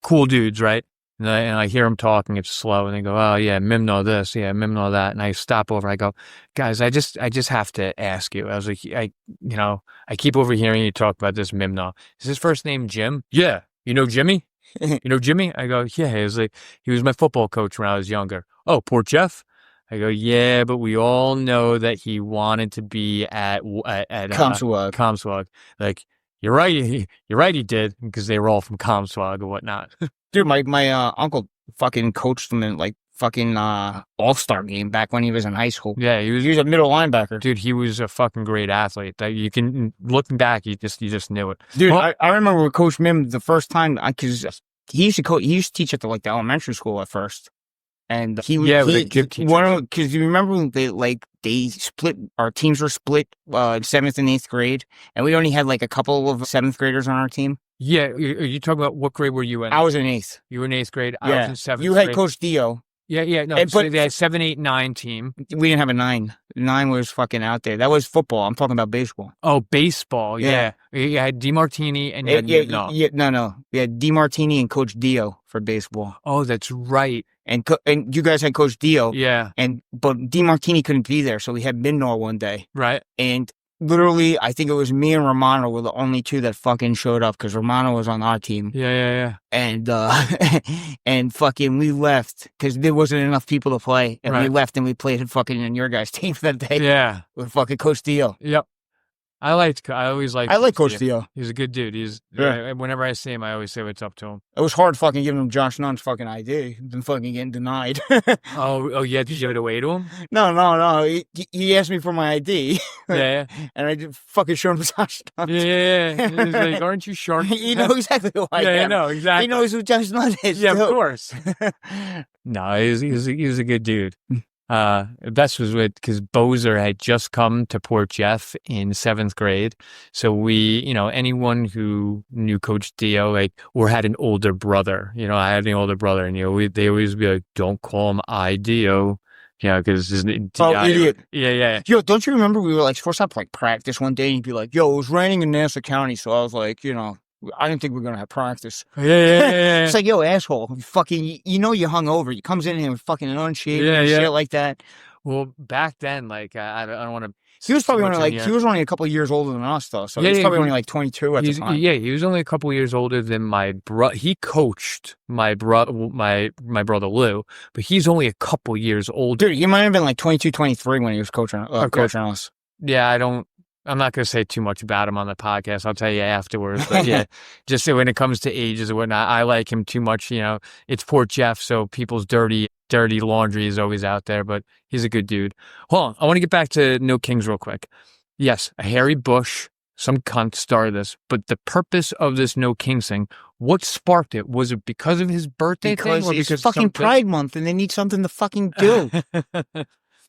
cool dudes, right? And I hear them talking, it's slow, and they go, oh yeah, Mimno this, yeah, Mimno that. And I stop over, I go, guys, I just have to ask you. I was like, I keep overhearing you talk about this Mimno. Is his first name Jim? Yeah. You know Jimmy? You know Jimmy? I go, yeah. He was like, he was my football coach when I was younger. Oh, poor Jeff? I go, yeah, but we all know that he wanted to be at Comswag. Like, you're right, he did, because they were all from Comswag or whatnot. Dude, my uncle fucking coached him in like fucking all-star game back when he was in high school. Yeah, he was a middle linebacker. Dude, he was a fucking great athlete. That you can, looking back, you just knew it. Dude, well, I remember Coach Mim the first time, because he used to teach at the elementary school at first. And he because you remember when they split, our teams were split 7th and 8th grade, and we only had like a couple of 7th graders on our team. Yeah, are you talking about what grade were you in? I was in 8th. You were in 8th grade. Yeah. I was in 7th. You had Coach Dio. Yeah, no. So they had 7, 8, 9 team. We didn't have a 9. 9 was fucking out there. That was football. I'm talking about baseball. Oh, baseball. Yeah. You had DeMartini and no. We had DeMartini and Coach Dio for baseball. Oh, that's right. And you guys had Coach Dio. Yeah. But DeMartini couldn't be there, so we had Midnor one day. Right. And literally, I think it was me and Romano were the only two that fucking showed up, because Romano was on our team. Yeah. And and fucking we left because there wasn't enough people to play, and we left and we played fucking in your guys' team that day. Yeah, with fucking Coach Dio. Yep. I like Coach Dio. He's a good dude. Whenever I see him, I always say what's up to him. It was hard fucking giving him Josh Nunn's fucking ID. Been fucking getting denied. oh yeah, did you give it away to him? No. He asked me for my ID. Yeah. And I just fucking showed him Josh Nunn. Yeah. He's like, aren't you sharp? You know exactly who I am. Yeah, I know exactly. He knows who Josh Nunn is. Yeah, too. of course. No, he was a good dude. Best was because Bozer had just come to Port Jeff in 7th grade. So we, anyone who knew Coach Dio, or had an older brother, I had an older brother, and, they always be like, don't call him Dio. Because his idiot. Yeah. Yo, don't you remember we were supposed to have practice one day, and you'd be like, yo, it was raining in Nassau County. So I was like, I didn't think we were going to have practice. Yeah. It's like, yo, asshole, fucking, you're hungover. He comes in here with fucking unshaved and shit like that. Well, back then, I don't want to. He was probably only a couple of years older than us, though. So he was probably only 22 at the time. Yeah, he was only a couple of years older than my brother. He coached my brother Lou, but he's only a couple years older. Dude, he might have been 22, 23 when he was coaching us. Yeah, I'm not going to say too much about him on the podcast. I'll tell you afterwards. But yeah, just when it comes to ages and whatnot, I like him too much. It's Port Jeff, so people's dirty laundry is always out there, but he's a good dude. Hold on. I want to get back to No Kings real quick. Yes, a Harry Bush, some cunt started this, but the purpose of this No Kings thing, what sparked it? Was it because of his birthday thing? Or because it's fucking Pride Month and they need something to fucking do.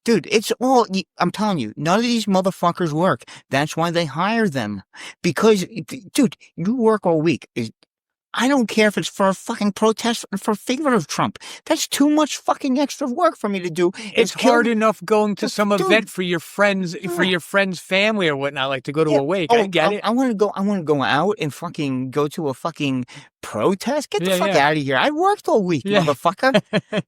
Dude, it's all, I'm telling you, none of these motherfuckers work. That's why they hire them. Because, dude, you work all week. I don't care if it's for a fucking protest for favor of Trump. That's too much fucking extra work for me to do. It's hard enough going to some event for your friends, family or whatnot, to go to a wake. I get it. I want to go out and fucking go to a fucking protest. Get the fuck out of here. I worked all week, motherfucker.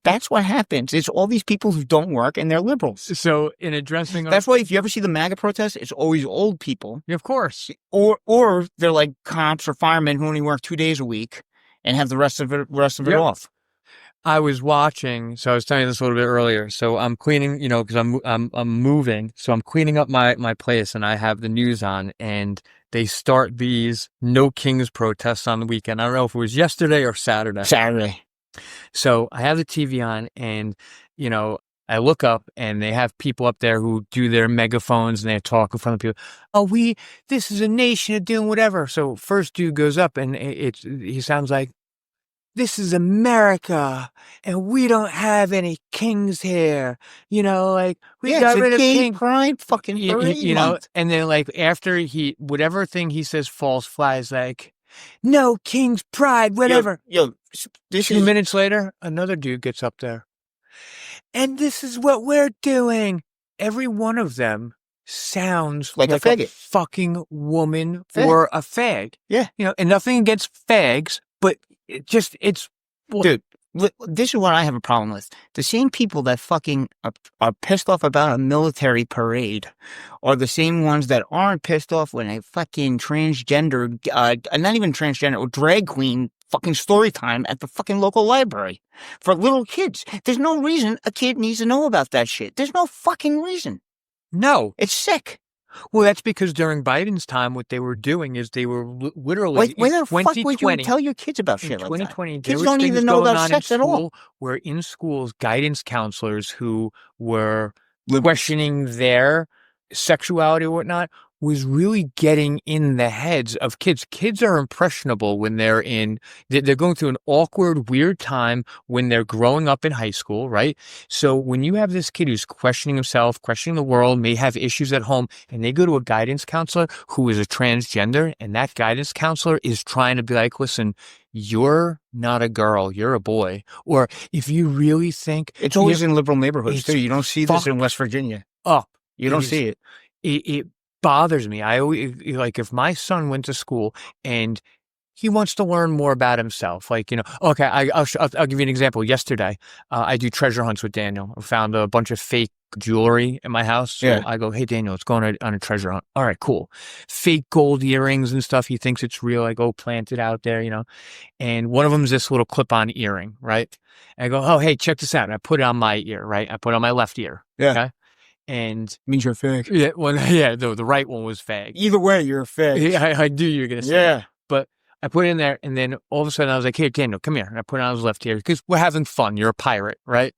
That's what happens. It's all these people who don't work and they're liberals. So in addressing, that's why if you ever see the MAGA protests, it's always old people. Yeah, of course. Or they're like cops or firemen who only work 2 days a week and have the rest of it off. I was watching, so I was telling you this a little bit earlier. So I'm cleaning, because I'm moving. So I'm cleaning up my place, and I have the news on, and they start these No Kings protests on the weekend. I don't know if it was yesterday or Saturday. Saturday. So I have the TV on, and I look up, and they have people up there who do their megaphones, and they talk in front of people. Oh, this is a nation of doing whatever. So first dude goes up, and he sounds like, this is America, and we don't have any kings here. You know, like, we got rid of king pride fucking parade you know, month. and then, like, after whatever thing he says false flies, like, no king's pride, whatever. This 2 minutes later, another dude gets up there. And this is what we're doing. Every one of them sounds like a faggot. Fucking woman or a fag. Yeah. You know, and nothing against fags, but it's... Dude, this is what I have a problem with. The same people that fucking are pissed off about a military parade are the same ones that aren't pissed off when a fucking transgender, not even transgender, or drag queen fucking story time at the fucking local library for little kids. There's no reason a kid needs to know about that shit. There's no fucking reason. No. It's sick. Well, that's because during Biden's time, what they were doing is they were literally... Where the fuck would you tell your kids about shit like that? 2020, kids don't even know about sex at all. Where in schools, guidance counselors who were questioning their sexuality or whatnot was really getting in the heads of kids. Kids are impressionable when they're going through an awkward, weird time when they're growing up in high school, right? So when you have this kid who's questioning himself, questioning the world, may have issues at home, and they go to a guidance counselor who is a transgender, and that guidance counselor is trying to be like, listen, you're not a girl, you're a boy. Or if you really think... It's always in liberal neighborhoods, too. You don't see this in West Virginia. Oh. You don't see it. It bothers me. I always, like, if my son went to school and he wants to learn more about himself, like, you know, okay, I'll give you an example. Yesterday, I do treasure hunts with Daniel. I found a bunch of fake jewelry in my house. So I go, hey, Daniel, let's go on a treasure hunt. All right, cool. Fake gold earrings and stuff. He thinks it's real. I go plant it out there, you know, and one of them is this little clip-on earring, right? And I go, oh, hey, check this out. And I put it on my ear, right? I put it on my left ear. Yeah. Okay? And means you're a fag. Yeah, well, yeah, the right one was fag. Either way, you're a fag. Yeah, I knew you were gonna say that. But I put it in there, and then all of a sudden I was like, "Hey, Daniel, come here." And I put it on his left ear because we're having fun. You're a pirate, right?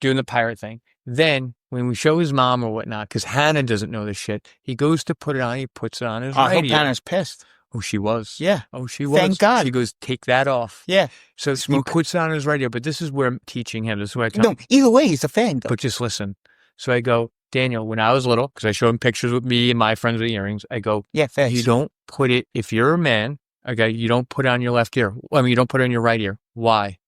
Doing the pirate thing. Then when we show his mom or whatnot, because Hannah doesn't know this shit, he goes to put it on. He puts it on his right ear. I hope Hannah's pissed. Oh, she was. Yeah. Oh, she was. Thank God. She goes, take that off. Yeah. So he puts it on his right ear. But this is where I'm teaching him. This is where I tell him. No, either way, he's a fag. Though. But just listen. So I go, Daniel, when I was little, because I showed him pictures with me and my friends with earrings, I go, yeah, fags. You don't put it, if you're a man, okay, you don't put it on your left ear. I mean, you don't put it on your right ear. Why?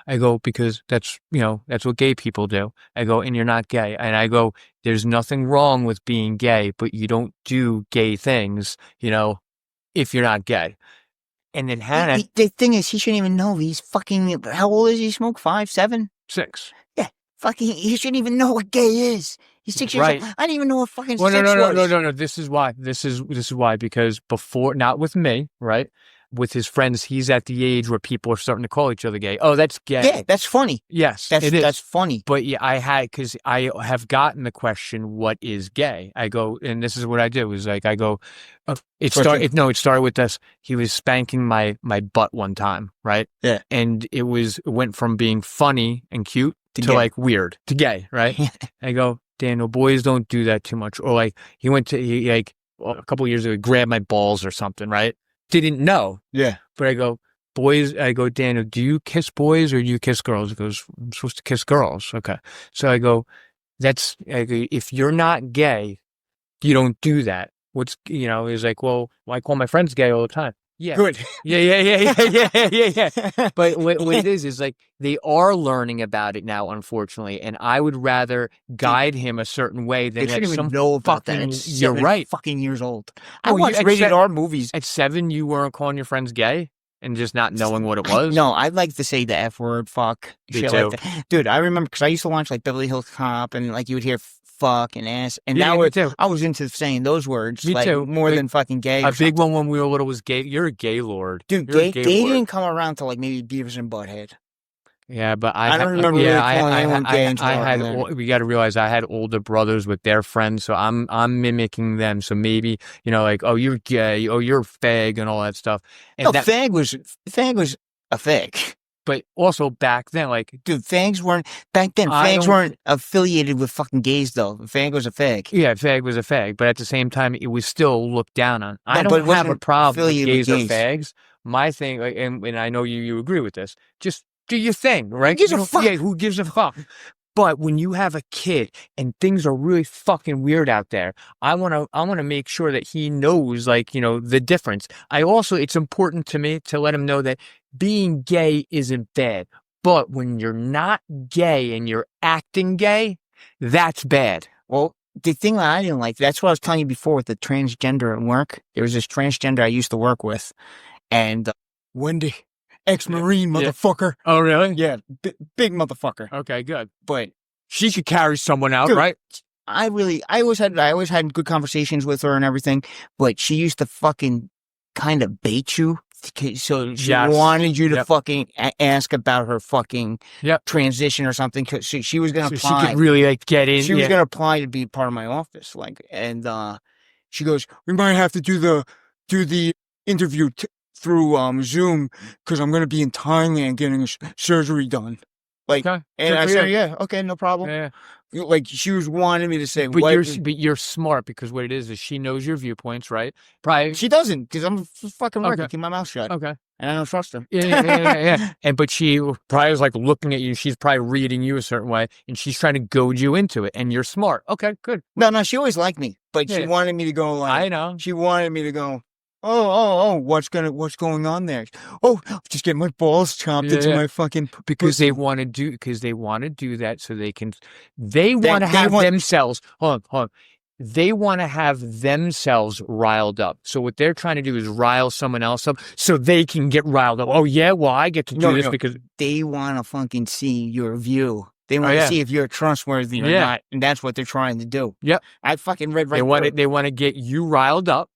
I go, because that's what gay people do. I go, and you're not gay. And I go, there's nothing wrong with being gay, but you don't do gay things, if you're not gay. And then Hannah... The thing is, he shouldn't even know. He's fucking... How old is he? Smoke 5, 7? 6. Yeah. Fucking... He shouldn't even know what gay is. He's 6 years old. I didn't even know what fucking sex was. No. This is why. This is why. Because before... Not with me, right? With his friends, he's at the age where people are starting to call each other gay. Oh, that's gay. Yeah, that's funny. Yes, it is. That's funny. But yeah, because I have gotten the question, what is gay? I go, and this is what I do, is like, I go, it started with this. He was spanking my butt one time, right? Yeah. And it went from being funny and cute to like weird to gay, right? I go, Daniel, boys don't do that too much. Or like, a couple of years ago, he grabbed my balls or something, right? Didn't know. Yeah. But I go, boys, Daniel, do you kiss boys or do you kiss girls? He goes, I'm supposed to kiss girls. Okay. So I go, if you're not gay, you don't do that. He's like, well, I call my friends gay all the time. Yeah. Good. Yeah. But what it is like they are learning about it now, unfortunately, and I would rather guide him a certain way than let some know about fucking. That. You're right. Fucking years old. I watch rated R movies. At 7, you weren't calling your friends gay and just not knowing what it was. No, I'd like to say the F word, fuck, shit too. Like that. Dude, I remember because I used to watch like Beverly Hills Cop, and like you would hear fuck and ass, and I was into saying those words more than fucking gay. A big one when we were little was gay. You're a gay lord, dude. Gay didn't come around to like maybe Beavis and Butthead. Yeah, but I don't remember. We got to realize I had older brothers with their friends, so I'm mimicking them. So maybe like, oh, you're gay, oh, you're a fag, and all that stuff. And fag was a fag. but also back then, like, dude, fags weren't back then. Fags weren't affiliated with fucking gays, though. A fag was a fag. Yeah, fag was a fag, but at the same time, it was still looked down on. I don't have a problem with gays or fags. My thing, and I know you agree with this. Just do your thing, right? Who gives a fuck? Yeah, who gives a fuck? But when you have a kid and things are really fucking weird out there, I wanna make sure that he knows, like, you know, the difference. It's important to me to let him know that being gay isn't bad. But when you're not gay and you're acting gay, that's bad. Well, the thing that I didn't like, that's what I was telling you before with the transgender at work. There was this transgender I used to work with, and Wendy. Ex-Marine motherfucker. Oh, really? Yeah, big motherfucker. Okay, good. But she could carry someone out, dude, right? I always had good conversations with her and everything, but she used to fucking kind of bait you. So she wanted you to fucking ask about her fucking transition or something, because she was going to apply. She could really, like, get in. She was going to apply to be part of my office, like, and she goes, "We might have to do the interview through Zoom, because I'm going to be in Thailand getting surgery done." Like, and I said, "Yeah, okay, no problem." Yeah. Like, she was wanting me to say, but you're smart, because what it is she knows your viewpoints, right? Probably she doesn't, because I'm fucking working. Keep my mouth shut. Okay. And I don't trust her. Yeah. But she probably was like looking at you. She's probably reading you a certain way, and she's trying to goad you into it. And you're smart. Okay, good. No, she always liked me, but she wanted me to go, like, I know. She wanted me to go, oh, what's going on there? Oh, just get my balls chopped into my fucking because pussy. they want to do that so they want to have themselves. Hold on. They want to have themselves riled up. So what they're trying to do is rile someone else up so they can get riled up. Oh yeah, well I get to do this because they want to fucking see your view. They want to see if you're trustworthy or not, and that's what they're trying to do. Yep. I fucking read right. They want to get you riled up.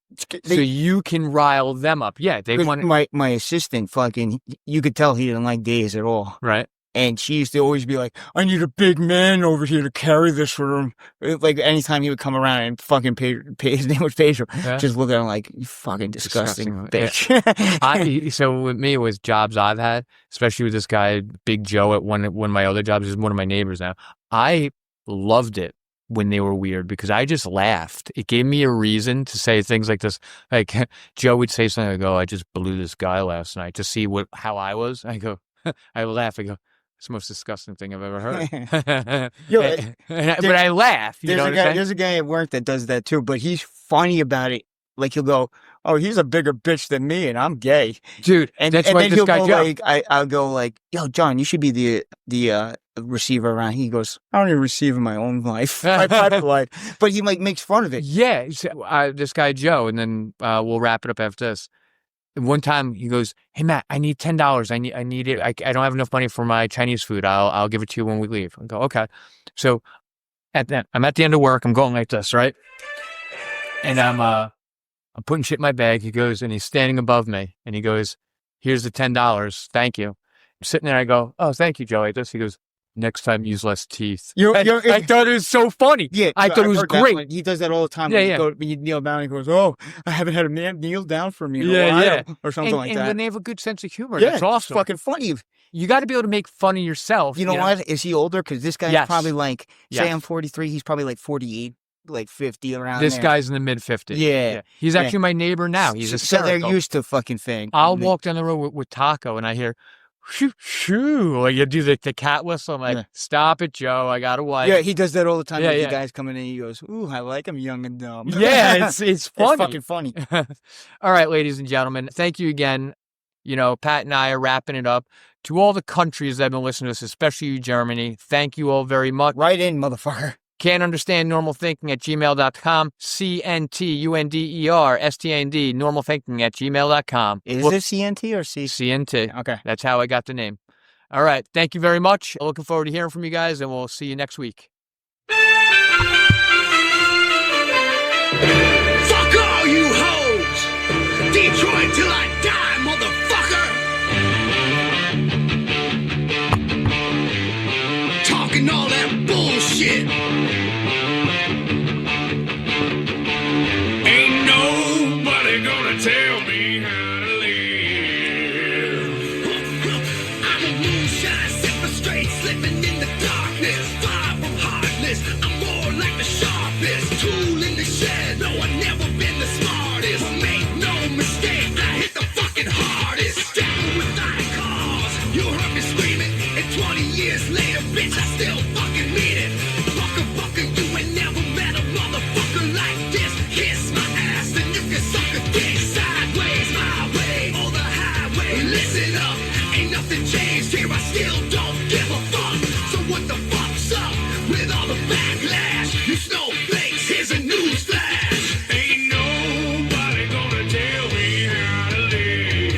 So you can rile them up. Yeah, they want my assistant. Fucking, you could tell he didn't like gays at all. Right. And she used to always be like, "I need a big man over here to carry this for him." Like, anytime he would come around and fucking his name was Pedro, just look at him like, "You fucking disgusting bitch." Yeah. So with me, it was jobs I've had, especially with this guy, Big Joe, at one of my other jobs. He's one of my neighbors now. I loved it when they were weird, because I just laughed. It gave me a reason to say things like this. Like, Joe would say something, I go, "I just blew this guy last night," to see how I was. I go, I laugh. I go, "It's the most disgusting thing I've ever heard." But I laugh. There's a guy at work that does that too, but he's funny about it. Like, he'll go, "Oh, he's a bigger bitch than me, and I'm gay, dude." And that's why this guy Joe. Like, I'll go like, "Yo, John, you should be the receiver around." He goes, "I don't even receive in my own life, my private life." But he like makes fun of it. Yeah, this guy Joe, and then we'll wrap it up after this. One time he goes, "Hey Matt, I need $10. I need it. I don't have enough money for my Chinese food. I'll give it to you when we leave." I go, "Okay." So I'm at the end of work. I'm going like this, right? And I'm putting shit in my bag. He goes, and he's standing above me, and he goes, "Here's the $10. Thank you." I'm sitting there. I go, "Oh, thank you, Joe." Like this. He goes, "Next time, use less teeth." I thought it was so funny. Yeah, I thought it was great. He does that all the time. When you kneel down, he goes, "Oh, I haven't had a man kneel down for me in a while," or something like that. And when they have a good sense of humor, that's awesome. It's fucking funny. You got to be able to make fun of yourself. You know what? Is he older? Because this guy's probably like, say I'm 43, he's probably like 48. Like 50 around this there. Guy's in the mid 50s. Yeah. He's actually my neighbor now. He's hysterical. So they're used to fucking thing. I'll walk down the road with Taco, and I hear, "Shoo, shoo." Like, you do the cat whistle. I'm like, "Stop it, Joe. I got a wife." Yeah, he does that all the time. The guys coming in, he goes, "Ooh, I like him young and dumb." Yeah, it's funny. It's fucking funny. All right, ladies and gentlemen, thank you again. Pat and I are wrapping it up. To all the countries that have been listening to us, especially you, Germany, thank you all very much. Right in, motherfucker. Can't understand normal thinking at gmail.com. CNTUNDERSTAND, normal thinking at gmail.com. Is it CNT or C? CNT. Okay. That's how I got the name. All right. Thank you very much. Looking forward to hearing from you guys, and we'll see you next week. Fuck all you hoes! Detroit till I die, motherfucker! Talking all that bullshit! Ain't nobody gonna tell me how to live. I'm Listen up, ain't nothing changed here, I still don't give a fuck. So what the fuck's up with all the backlash? You snowflakes, here's a news flash. Ain't nobody gonna tell me how to live.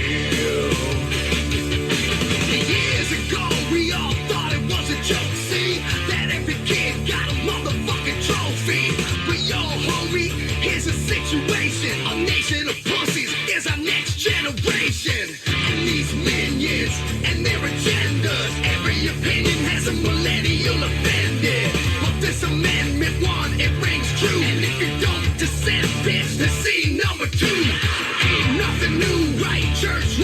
Years ago, we all thought it was a joke, see? That every kid got a motherfucking trophy. But yo, homie, here's a situation. A nation of pussies is our next generation. And these minions and their agendas, every opinion has a millennial offended. But this amendment one, it rings true. And if you don't dissent, bitch, then see number 2. Ain't nothing new, right, church?